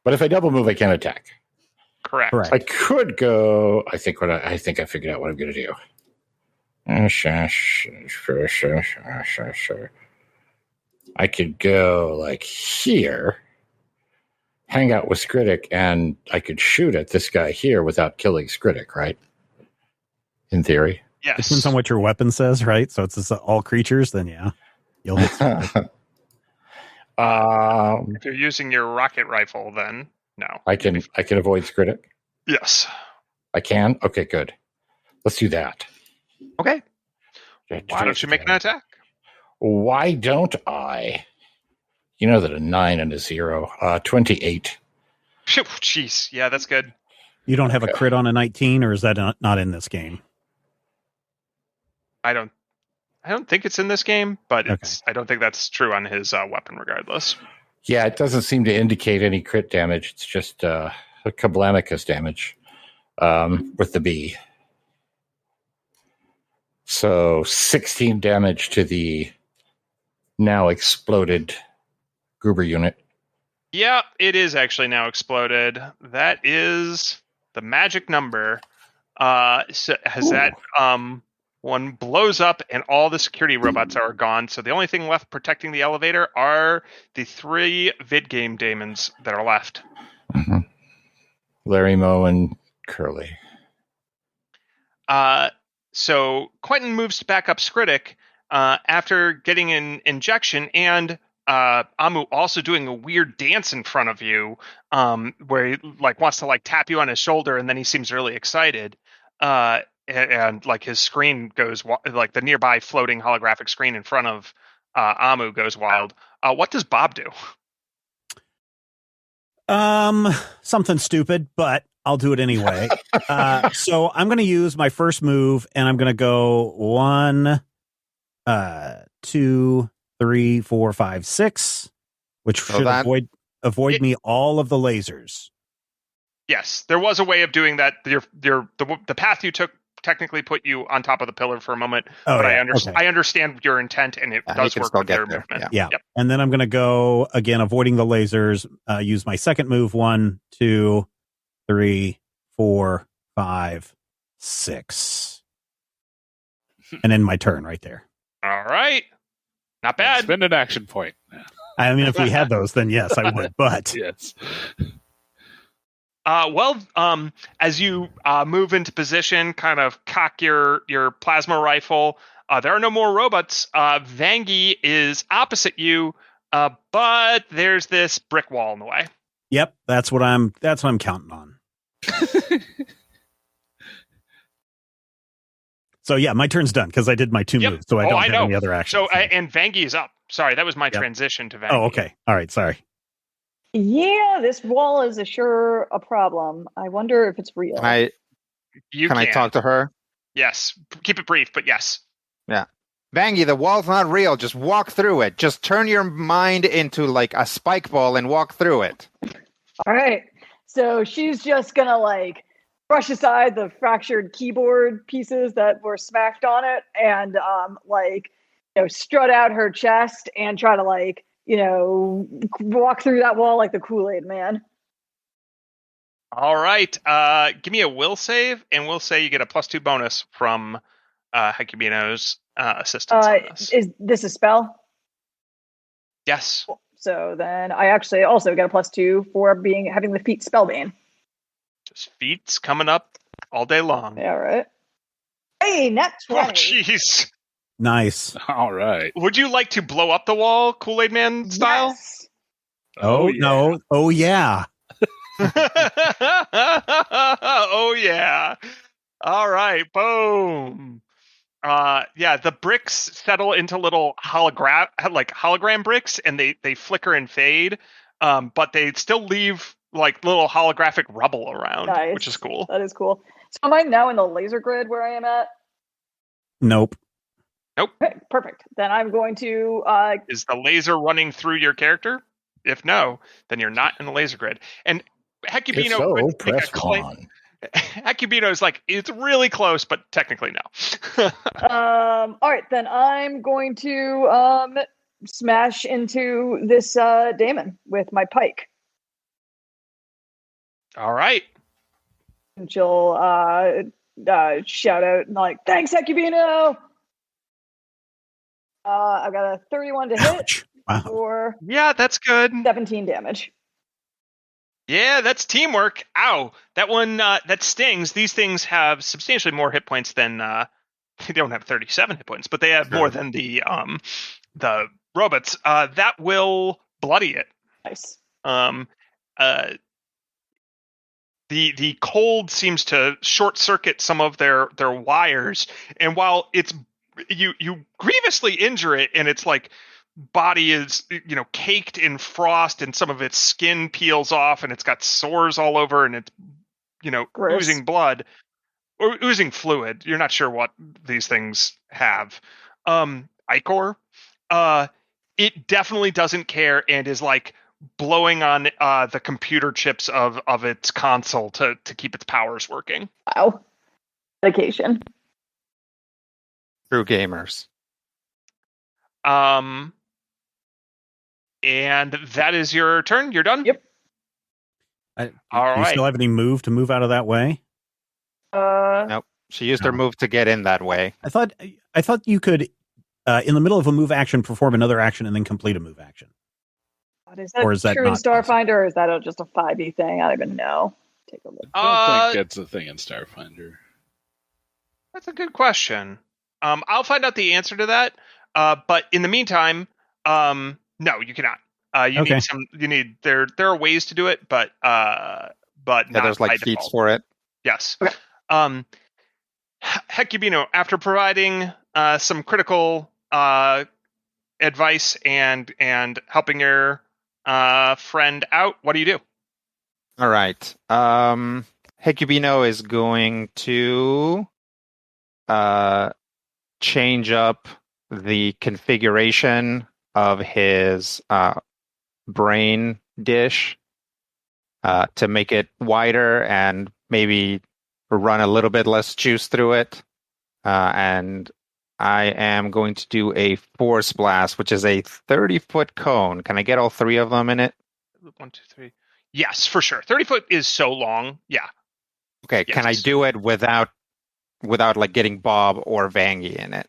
if I double move, I can't attack. Correct. I could go. I think I figured out what I'm going to do. I could go here, hang out with Skritic, and I could shoot at this guy here without killing Skritic, right? In theory. Yes. It depends on what your weapon says, right? So it's all creatures, then yeah. You'll hit if you're using your rocket rifle, then no. I can avoid Skritic? Yes. I can? Okay, good. Let's do that. Okay. Why don't you make an attack? Why don't I? You know that a 9 and a 0. 28. Jeez, yeah, that's good. You don't have a Okay. crit on a 19, or is that not in this game? I don't think it's in this game, but I don't think that's true on his weapon regardless. Yeah, it doesn't seem to indicate any crit damage. It's just a Kablamicus damage with the B. So 16 damage to the now exploded Gruber unit. Yeah, it is actually now exploded. That is the magic number. So has that one blows up and all the security robots are gone. So the only thing left protecting the elevator are the 3 vid game daemons that are left. Mm-hmm. Larry, Moe, and Curly. So Quentin moves to back up Skritic after getting an injection, and Amu also doing a weird dance in front of you, where he wants to tap you on his shoulder, and then he seems really excited. And his screen goes the nearby floating holographic screen in front of Amu goes wild. What does Bob do? Something stupid, but I'll do it anyway. So I'm going to use my first move, and I'm going to go 1, 2, 3, 4, 5, 6, which should avoid me all of the lasers. Yes, there was a way of doing that. The path you took technically put you on top of the pillar for a moment, but yeah, I understand your intent, and it does work with their movement. Yeah. Yep. And then I'm going to go again, avoiding the lasers. Use my second move. 1, 2, 3, 4, 5, 6, and then my turn right there. All right, not bad. Spend an action point. I mean, if we had those, then yes, I would. But yes. As you move into position, kind of cock your plasma rifle, there are no more robots. Vangie is opposite you, but there's this brick wall in the way. Yep, that's what I'm counting on. So yeah, my turn's done because I did my 2 moves, so I don't have any other actions. So and Vangie is up. Sorry, that was my transition to Vangie. Oh, okay. All right, sorry. Yeah, this wall is sure a problem. I wonder if it's real. Can I talk to her? Yes. Keep it brief, but yes. Yeah. Vangie, the wall's not real. Just walk through it. Just turn your mind into a spike ball and walk through it. All right. So she's just going to brush aside the fractured keyboard pieces that were smacked on it and strut out her chest and try to walk through that wall like the Kool-Aid man. All right. Give me a will save, and we'll say you get a +2 bonus from Hecubino's assistance on this. Is this a spell? Yes. Cool. So then I actually also get a +2 for having the feat Spellbane. Just feats coming up all day long. All right. Hey, nat 20. Oh, jeez. Nice. All right. Would you like to blow up the wall, Kool-Aid Man style? Yes. Oh yeah. No. Oh yeah. Oh yeah. All right. Boom. The bricks settle into little hologram bricks, and they flicker and fade. But they still leave little holographic rubble around, which is cool. That is cool. So am I now in the laser grid where I am at? Nope. Okay, perfect. Then I'm going to... Is the laser running through your character? If no, then you're not in the laser grid. And Hecubino press con. Hecubino's it's really close, but technically no. All right, then I'm going to smash into this daemon with my pike. All right. And she'll shout out "Thanks, Hecubino!" I've got a 31 to hit. Wow. For that's good. 17 damage. Yeah, that's teamwork. Ow. That one, that stings. These things have substantially more hit points than, they don't have 37 hit points, but they have more than the robots. That will bloody it. Nice. The cold seems to short circuit some of their wires, and while it's you grievously injure it, and its like body is caked in frost, and some of its skin peels off, and it's got sores all over, and it's Gross. oozing blood or oozing fluid. You're not sure what these things have. Icor, it definitely doesn't care and is like blowing on the computer chips of its console to keep its powers working. Wow. Dedication. True gamers. And that is your turn. You're done? Yep. Do All you right. still have any move to move out of that way? Nope. She used her move to get in that way. I thought you could, in the middle of a move action, perform another action and then complete a move action. Is that Or is that true in not Starfinder, or is that just a 5e thing? I don't even know. Take a look. I don't think it's a thing in Starfinder. That's a good question. I'll find out the answer to that. But in the meantime, no, you cannot. There are ways to do it, but not there's like by feats default. for it. Yes. Okay. Hecubino, after providing some critical advice and helping your friend out, what do you do? All right. Hecubino is going to change up the configuration of his brain dish to make it wider and maybe run a little bit less juice through it. And I am going to do a force blast, which is a 30-foot cone. Can I get all three of them in it? 1, 2, 3. Yes, for sure. 30 foot is so long. Yeah. Okay. Yes. Can I do it without like getting Bob or Vangie in it?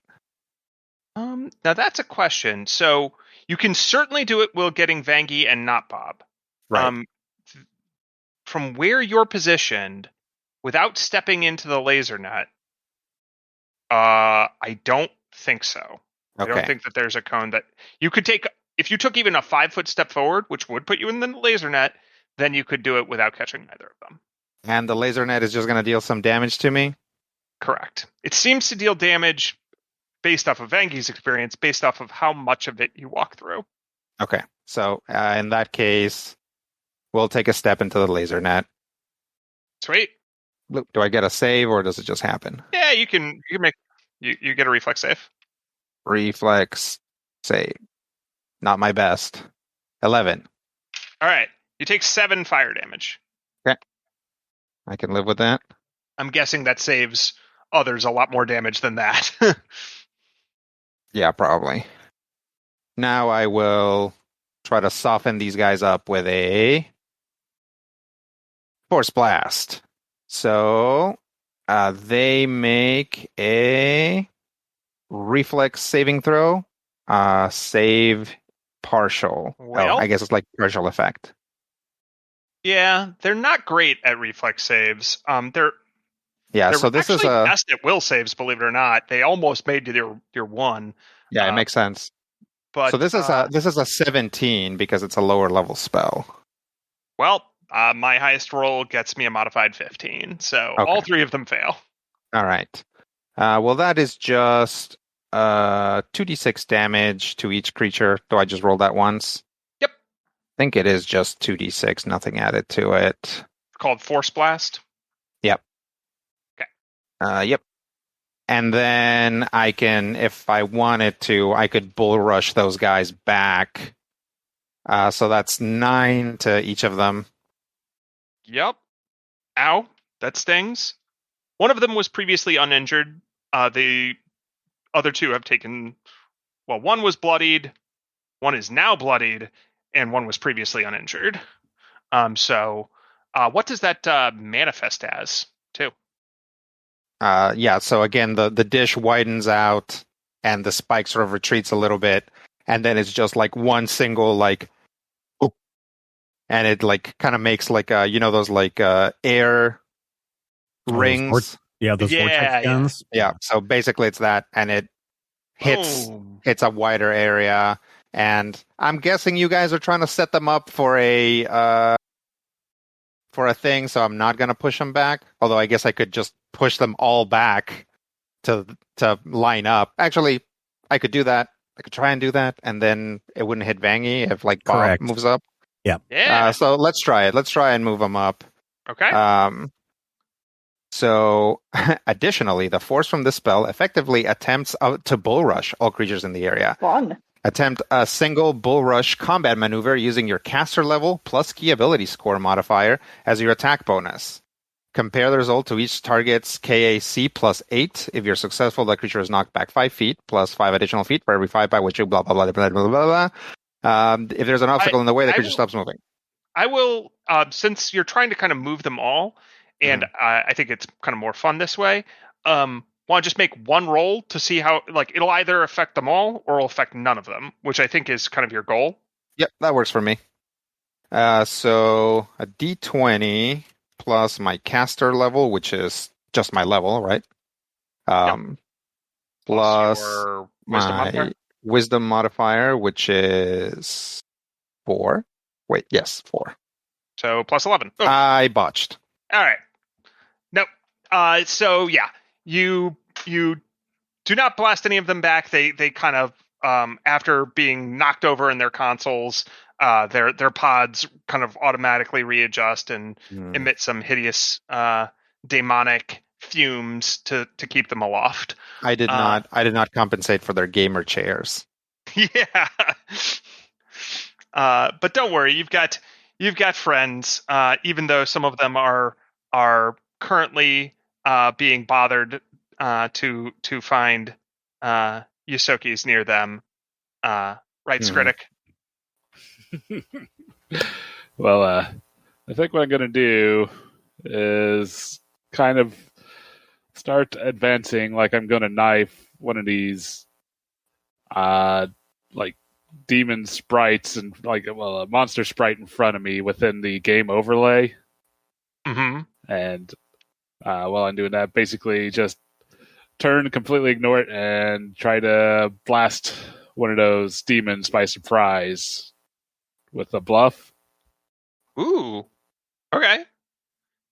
Now that's a question. So you can certainly do it while getting Vangie and not Bob. Right. From where you're positioned, without stepping into the laser net, I don't think so. Okay. I don't think that there's a cone that you could take. If you took even a 5-foot step forward, which would put you in the laser net, then you could do it without catching either of them. And the laser net is just going to deal some damage to me? Correct. It seems to deal damage based off of Vangie's experience, based off of how much of it you walk through. Okay. So in that case, we'll take a step into the laser net. Sweet. Do I get a save or does it just happen? Yeah, you can make you get a reflex save. Reflex save. Not my best. 11. All right. You take 7 fire damage. Okay. I can live with that. I'm guessing that saves others a lot more damage than that. Yeah, probably. Now I will try to soften these guys up with a force blast. So they make a reflex saving throw. Save partial. Well, I guess it's like partial effect. Yeah, they're not great at reflex saves. Yeah, They're so this is actually a best at will saves, believe it or not. They almost made your 1. yeah, it makes sense. But So this is a 17 because it's a lower level spell. well, my highest roll gets me a modified 15, so Okay. all 3 of them fail. All right. Well, that is just 2d6 damage to each creature. Do I just roll that once? Yep. I think it is just 2d6, nothing added to it. It's called Force Blast. Yep. Okay. Yep. And then I can, if I wanted to, I could bull rush those guys back. So that's 9 to each of them. Yep. Ow, that stings. One of them was previously uninjured. The other 2 have taken... Well, one was bloodied, one is now bloodied, and one was previously uninjured. So what does that manifest as, too? Yeah, so again, the dish widens out, and the spike sort of retreats a little bit, and then it's just like one single, like... And it like kind of makes like those like air rings. Those vortex guns. Yeah. So basically it's that, and it hits a wider area. And I'm guessing you guys are trying to set them up for a thing, so I'm not gonna push them back. Although I guess I could just push them all back to line up. Actually, I could do that. I could try and do that, and then it wouldn't hit Vangy if like Bob Correct. moves up. Yeah. So let's try it. Let's try and move them up. Okay. So additionally, the force from this spell effectively attempts to bull rush all creatures in the area. Fun. Attempt a single bull rush combat maneuver using your caster level plus key ability score modifier as your attack bonus. Compare the result to each target's KAC plus 8. If you're successful, the creature is knocked back 5 feet, plus 5 additional feet for every 5 by which you blah, blah, blah, blah, blah, blah, blah. If there's an obstacle in the way, the creature stops moving. I will, since you're trying to kind of move them all, and I think it's kind of more fun this way, want to just make one roll to see how, like, it'll either affect them all or it'll affect none of them, which I think is kind of your goal. Yep, that works for me. So a D20 plus my caster level, which is just my level, right? Plus your my wisdom modifier, which is 4. Wait, yes, 4. So plus 11. Oh. I botched. All right. Nope. So yeah, you do not blast any of them back. They kind of after being knocked over in their consoles, their pods kind of automatically readjust and emit some hideous demonic fumes to keep them aloft. I did not compensate for their gamer chairs. Yeah. But don't worry, you've got friends, even though some of them are currently being bothered to find Yosokis near them. Right, Skritic? Well, I think what I'm going to do is kind of start advancing like I'm going to knife one of these like demon sprites and a monster sprite in front of me within the game overlay. Mm-hmm. And while I'm doing that, basically just turn, completely ignore it, and try to blast one of those demons by surprise with a bluff. Ooh. Okay.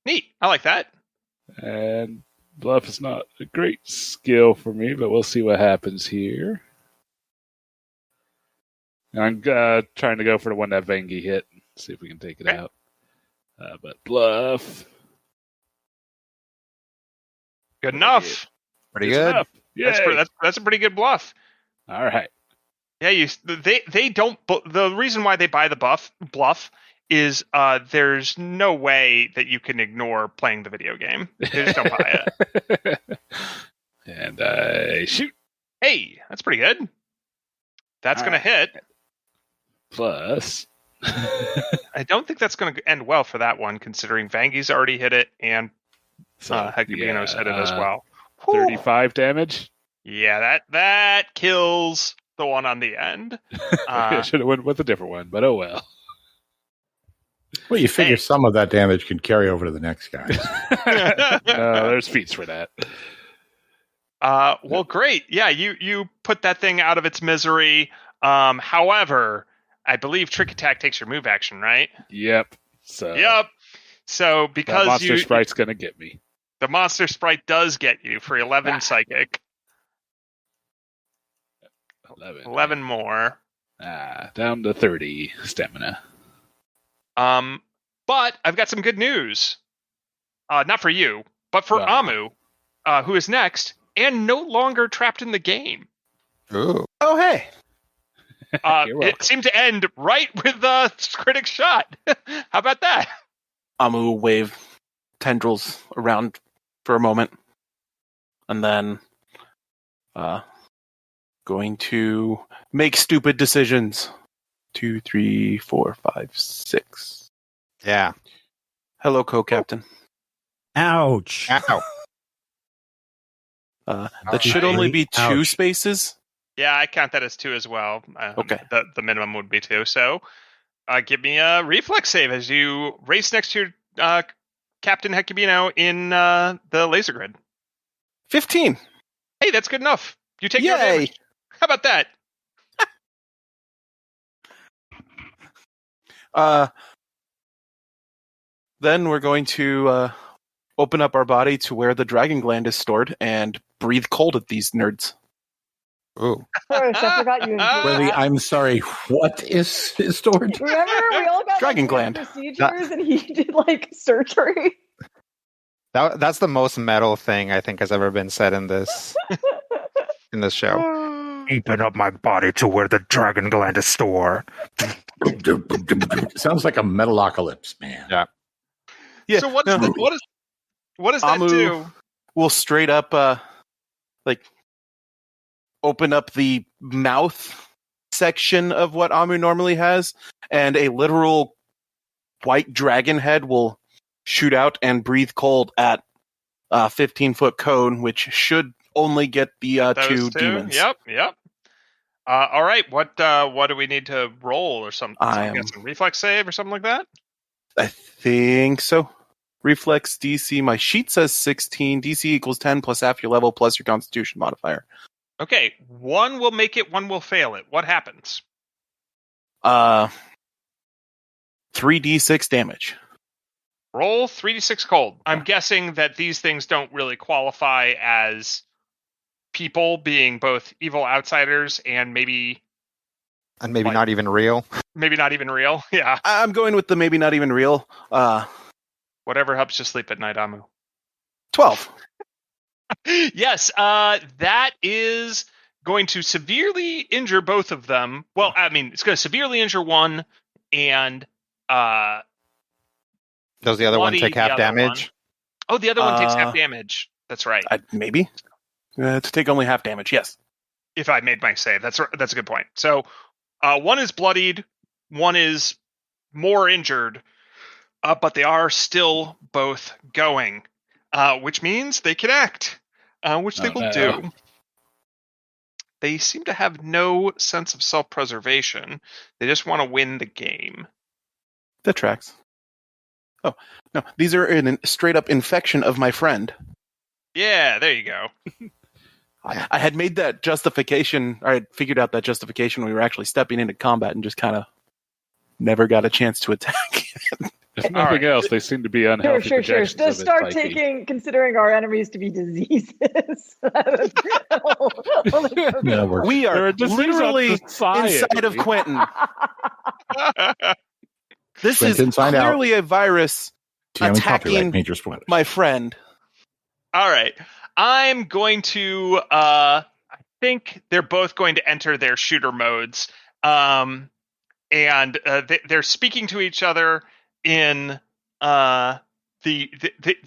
Neat. I like that. And bluff is not a great skill for me, but we'll see what happens here. And I'm trying to go for the one that Vangy hit. See if we can take it out. But bluff. Good enough. Pretty good. That's a pretty good bluff. All right. Yeah, they don't. The reason why they buy the bluff is there's no way that you can ignore playing the video game. They just don't buy it. And I shoot. Hey, that's pretty good. That's going to hit. Plus. I don't think that's going to end well for that one, considering Vangy's already hit it and Hecubino's hit it as well. 35 damage? Yeah, that kills the one on the end. I should have went with a different one, but oh well. Well, you figure some of that damage can carry over to the next guy. There's feats for that. Well, great. Yeah, you put that thing out of its misery. However, I believe Trick Attack takes your move action, right? Yep. So because that monster sprite's gonna get me. The monster sprite does get you for 11 psychic. 11 more. Down to 30 stamina. But I've got some good news. Not for you, but for Amu, who is next and no longer trapped in the game. Ooh. Oh, hey. It seemed to end right with the critic shot. How about that? Amu wave tendrils around for a moment, and then going to make stupid decisions. 2, 3, 4, 5, 6. Yeah. Hello, co-captain. Ouch. Ow. That should only be 2 spaces. Yeah, I count that as 2 as well. Okay. The minimum would be 2. So give me a reflex save as you race next to your Captain Hecubino in the laser grid. 15. Hey, that's good enough. You take your damage. How about that? Then we're going to open up our body to where the dragon gland is stored and breathe cold at these nerds. Ooh. First, I forgot you included Where the that. I'm sorry, what is stored? Remember, we all got Dragon like, gland. procedures, and he did like surgery. That's the most metal thing I think has ever been said in this show. Open up my body to where the dragon gland is stored. Sounds like a metalocalypse, man. Yeah. Yeah. So what does that Amu do? We'll straight up like open up the mouth section of what Amu normally has, and a literal white dragon head will shoot out and breathe cold at 15-foot cone, which should only get the Those two demons. Yep. All right. What do we need to roll or something? I'm guessing reflex save or something like that? I think so. Reflex DC. My sheet says 16. DC equals 10 plus half your level plus your Constitution modifier. Okay. One will make it, one will fail it. What happens? 3d6 damage. Roll 3d6 cold. I'm guessing that these things don't really qualify as people, being both evil outsiders and maybe not even real. Maybe not even real. Yeah. I'm going with the maybe not even real. Whatever helps you sleep at night, Amu. 12. Yes, that is going to severely injure both of them. Well, I mean, it's going to severely injure one, and does the other one take half damage? Oh, the other one takes half damage. That's right. Maybe to take only half damage. Yes, if I made my save, that's a good point. So, one is bloodied, one is more injured, but they are still both going, which means they can act, which they will do. They seem to have no sense of self-preservation. They just want to win the game. That tracks. Oh, no. These are a straight-up infection of my friend. Yeah, there you go. I had made that justification, or I had figured out that justification when we were actually stepping into combat and just kind of never got a chance to attack. If nothing else, they seem to be unhealthy. Sure. projections of Just its start psyche. considering our enemies to be diseases. We are literally society. inside of Quentin. This Quentin, is find out. clearly a virus TM attacking copyright major spoilers. my friend. All right. I'm going to, I think they're both going to enter their shooter modes. And they're speaking to each other in, they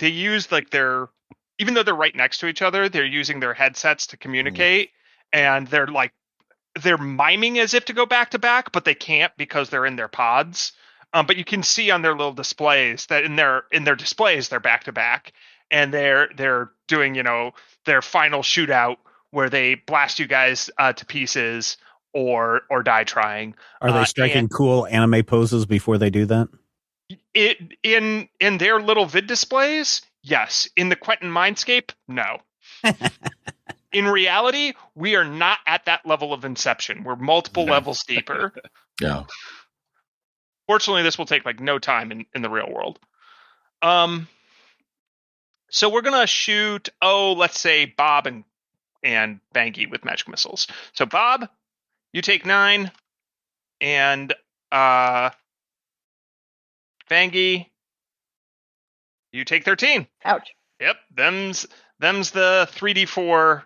use like even though they're right next to each other, they're using their headsets to communicate, and they're miming as if to go back to back, but they can't because they're in their pods. But you can see on their little displays that in their displays they're back to back, and they're doing their final shootout where they blast you guys to pieces or die trying. Are they striking cool anime poses before they do that? In their little vid displays, yes. In the Quentin Mindscape, no. In reality, we are not at that level of Inception. We're multiple levels deeper. Yeah. Fortunately, this will take like no time in the real world. So we're gonna shoot. Let's say Bob and Bangy with magic missiles. So Bob, you take 9, and Bangy, you take 13. Ouch. Yep, them's the 3d4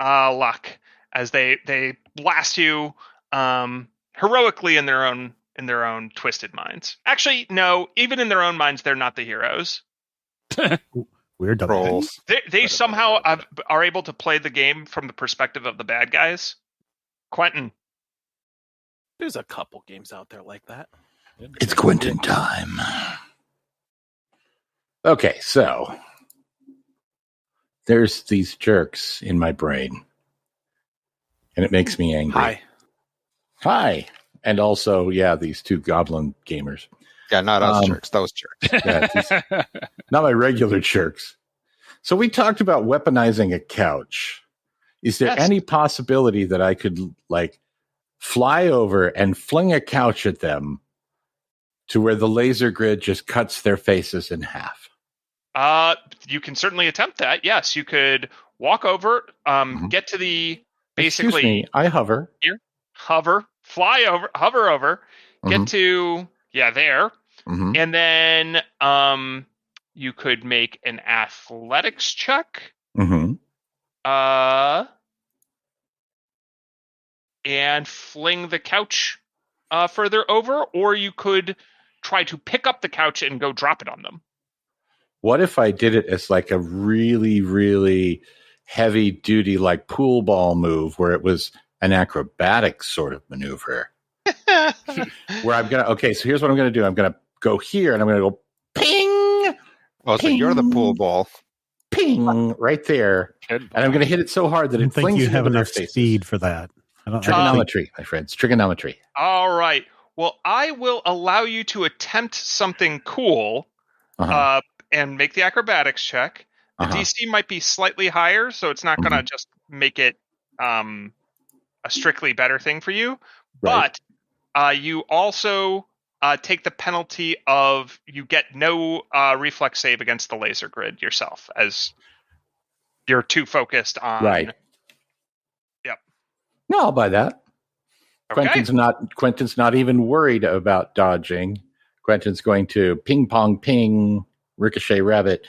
luck as they blast you heroically in their own twisted minds. Actually, no, even in their own minds, they're not the heroes. Weird Trolls. They somehow are able to play the game from the perspective of the bad guys. Quentin. There's a couple games out there like that. It's Quentin time. Okay, so there's these jerks in my brain, and it makes me angry. Hi. And also, these two goblin gamers. Yeah, not us jerks, those jerks. Yeah, not my regular jerks. So we talked about weaponizing a couch. Is there any possibility that I could fly over and fling a couch at them to where the laser grid just cuts their faces in half? You can certainly attempt that. Yes, you could walk over, get to the basically. Excuse me, I hover. Here, hover, fly over, hover over, get Mhm. to there, Mhm. and then you could make an athletics check. Mhm. And fling the couch further over, or you could try to pick up the couch and go drop it on them. What if I did it as like a really, really heavy duty, like pool ball move where it was an acrobatic sort of maneuver? Where I'm going to, okay, so here's what I'm going to do. I'm going to go here and I'm going to go ping. Oh, so you're the pool ball. Ping right there. And I'm going to hit it so hard that I it don't think flings you into have their enough faces. speed for that. I don't think. Trigonometry, my friends. Trigonometry. All right. Well, I will allow you to attempt something cool and make the acrobatics check. The DC might be slightly higher, so it's not going to just make it a strictly better thing for you. Right. But you also take the penalty of you get no reflex save against the laser grid yourself, as you're too focused on. Right. Yep. No, I'll buy that. Okay. Quentin's not even worried about dodging. Quentin's going to ping pong ping ricochet rabbit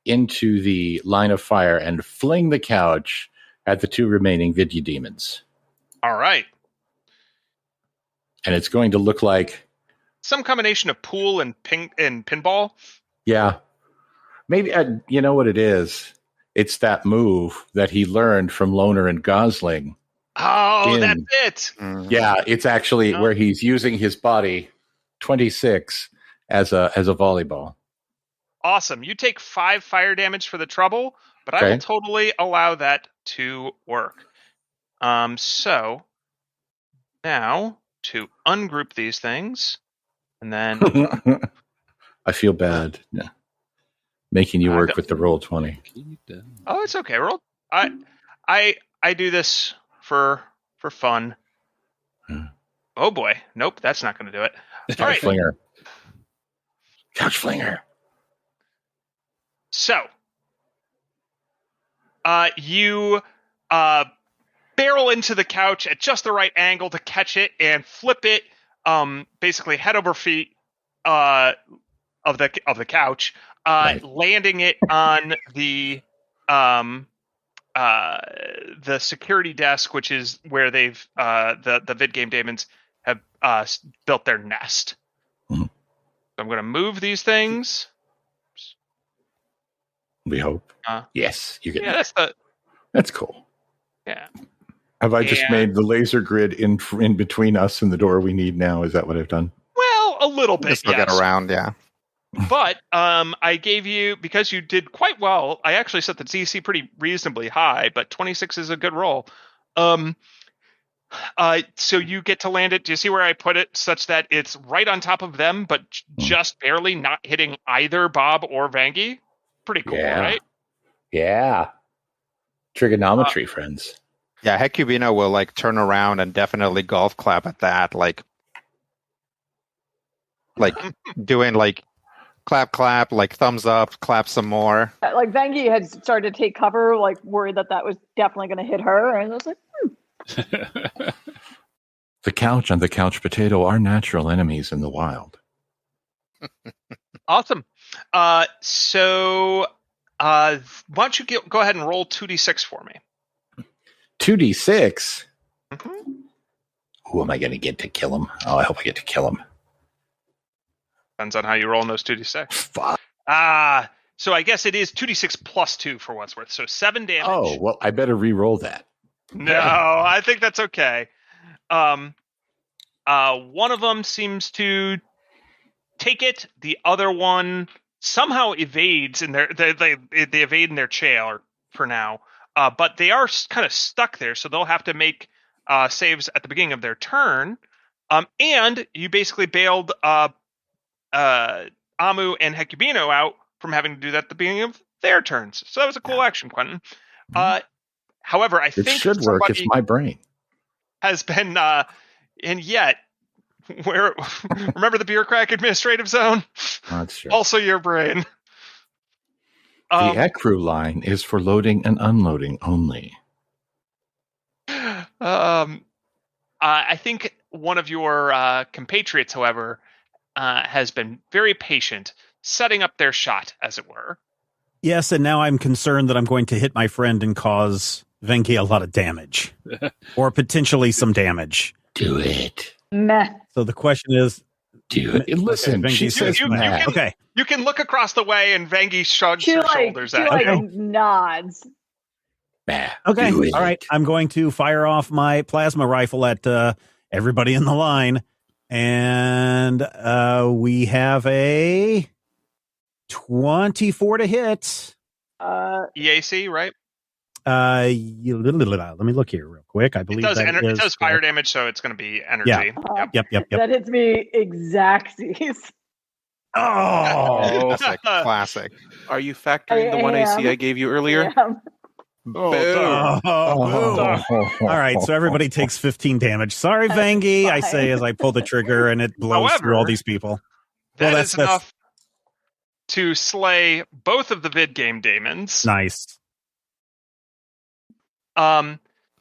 into the line of fire and fling the couch at the two remaining Vidya demons. All right. And it's going to look like some combination of pool and pinball. Yeah. Maybe you know what it is? It's that move that he learned from Loner and Gosling. Oh, that's it. Yeah, it's actually where he's using his body 26 as a volleyball. Awesome. You take 5 fire damage for the trouble, but I will totally allow that to work. So now to ungroup these things, and then I feel bad making you work with the roll 20. Oh, it's okay. I do this for fun. Oh boy, nope, that's not going to do it. All right. Couch flinger. So, you barrel into the couch at just the right angle to catch it and flip it, basically head over feet of the couch, landing it on the security desk, which is where they've the vid game demons have built their nest. Mm-hmm. So I'm going to move these things. We hope. Yes, you get. Yeah, that's cool. Yeah. Have I just made the laser grid in between us and the door we need now? Is that what I've done? Well, a little bit. Still get around, yeah. But I gave you, because you did quite well, I actually set the DC pretty reasonably high, but 26 is a good roll. So you get to land it. Do you see where I put it? Such that it's right on top of them, but just barely not hitting either Bob or Vangie. Pretty cool, right? Yeah. Trigonometry, friends. Yeah, Hecubino will like turn around and definitely golf clap at that, like doing like clap, like thumbs up, clap some more. Like Vangie had started to take cover, like worried that was definitely going to hit her, and I was like, The couch and the couch potato are natural enemies in the wild. Awesome. So why don't you go ahead and roll 2d6 for me? 2d6? Mm-hmm. Who am I going to get to kill him? Oh, I hope I get to kill him. Depends on how you roll in those 2d6. Fuck. So I guess it is 2d6 plus 2 for what's worth. So 7 damage. Oh, well, I better re-roll that. No, I think that's okay. One of them seems to take it. The other one somehow evades, and they evade in their chair for now. But they are kind of stuck there, so they'll have to make saves at the beginning of their turn. And you basically bailed Amu and Hecubino out from having to do that at the beginning of their turns. So that was a cool action, Quentin. However, I think it should work. It's my brain. Has been, and yet, remember the bureaucratic administrative zone? That's true. Also your brain. The ecru line is for loading and unloading only. I think one of your compatriots, however, has been very patient, setting up their shot, as it were. Yes, and now I'm concerned that I'm going to hit my friend and cause Venki a lot of damage. Or potentially some damage. Do it. Meh. So the question is... Do it. Listen, okay, she says meh. Okay. You can look across the way, and Vengi shrugs her shoulders at you. Nods. Meh. Okay, Do it. all right. I'm going to fire off my plasma rifle at everybody in the line. And we have a 24 to hit. EAC, right? Let me look here real quick. I believe it does fire damage, so it's going to be energy. Yeah. Yep. That hits me exactsies. Oh, classic. Are you factoring the 1 AC I gave you earlier? All right, so everybody takes 15 damage. Sorry, Vangi, I say as I pull the trigger and it blows through all these people. That's enough to slay both of the vid game daemons. Nice.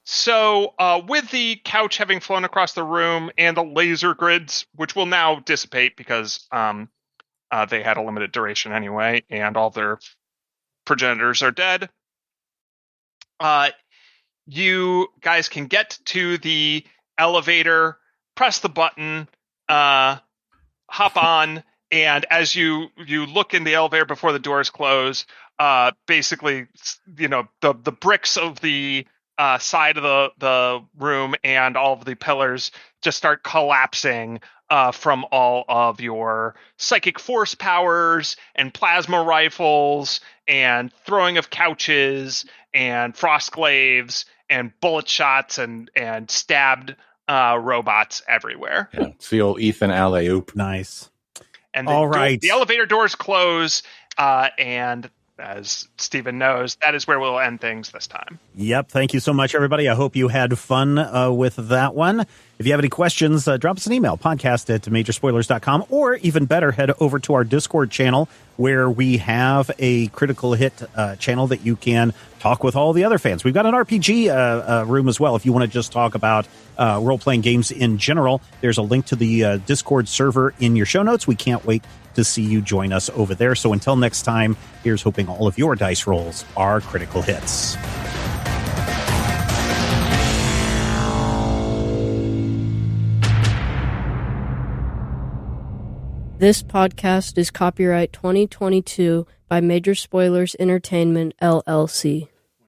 So with the couch having flown across the room and the laser grids, which will now dissipate because they had a limited duration anyway, and all their progenitors are dead. You guys can get to the elevator, press the button, hop on, and as you look in the elevator before the doors close, basically, the bricks of the side of the room and all of the pillars just start collapsing from all of your psychic force powers and plasma rifles and throwing of couches and frost glaives and bullet shots and stabbed robots everywhere. Yeah, it's the old Ethan alley-oop. Nice. And all right. The elevator doors close, and as Stephen knows, that is where we'll end things this time. Yep. Thank you so much, everybody. I hope you had fun with that one. If you have any questions, drop us an email, podcast@majorspoilers.com, or even better, head over to our Discord channel where we have a Critical Hit channel that you can talk with all the other fans. We've got an RPG room as well. If you want to just talk about role-playing games in general, there's a link to the Discord server in your show notes. We can't wait to see you join us over there. So until next time, here's hoping all of your dice rolls are critical hits. This podcast is copyright 2022 by Major Spoilers Entertainment, LLC.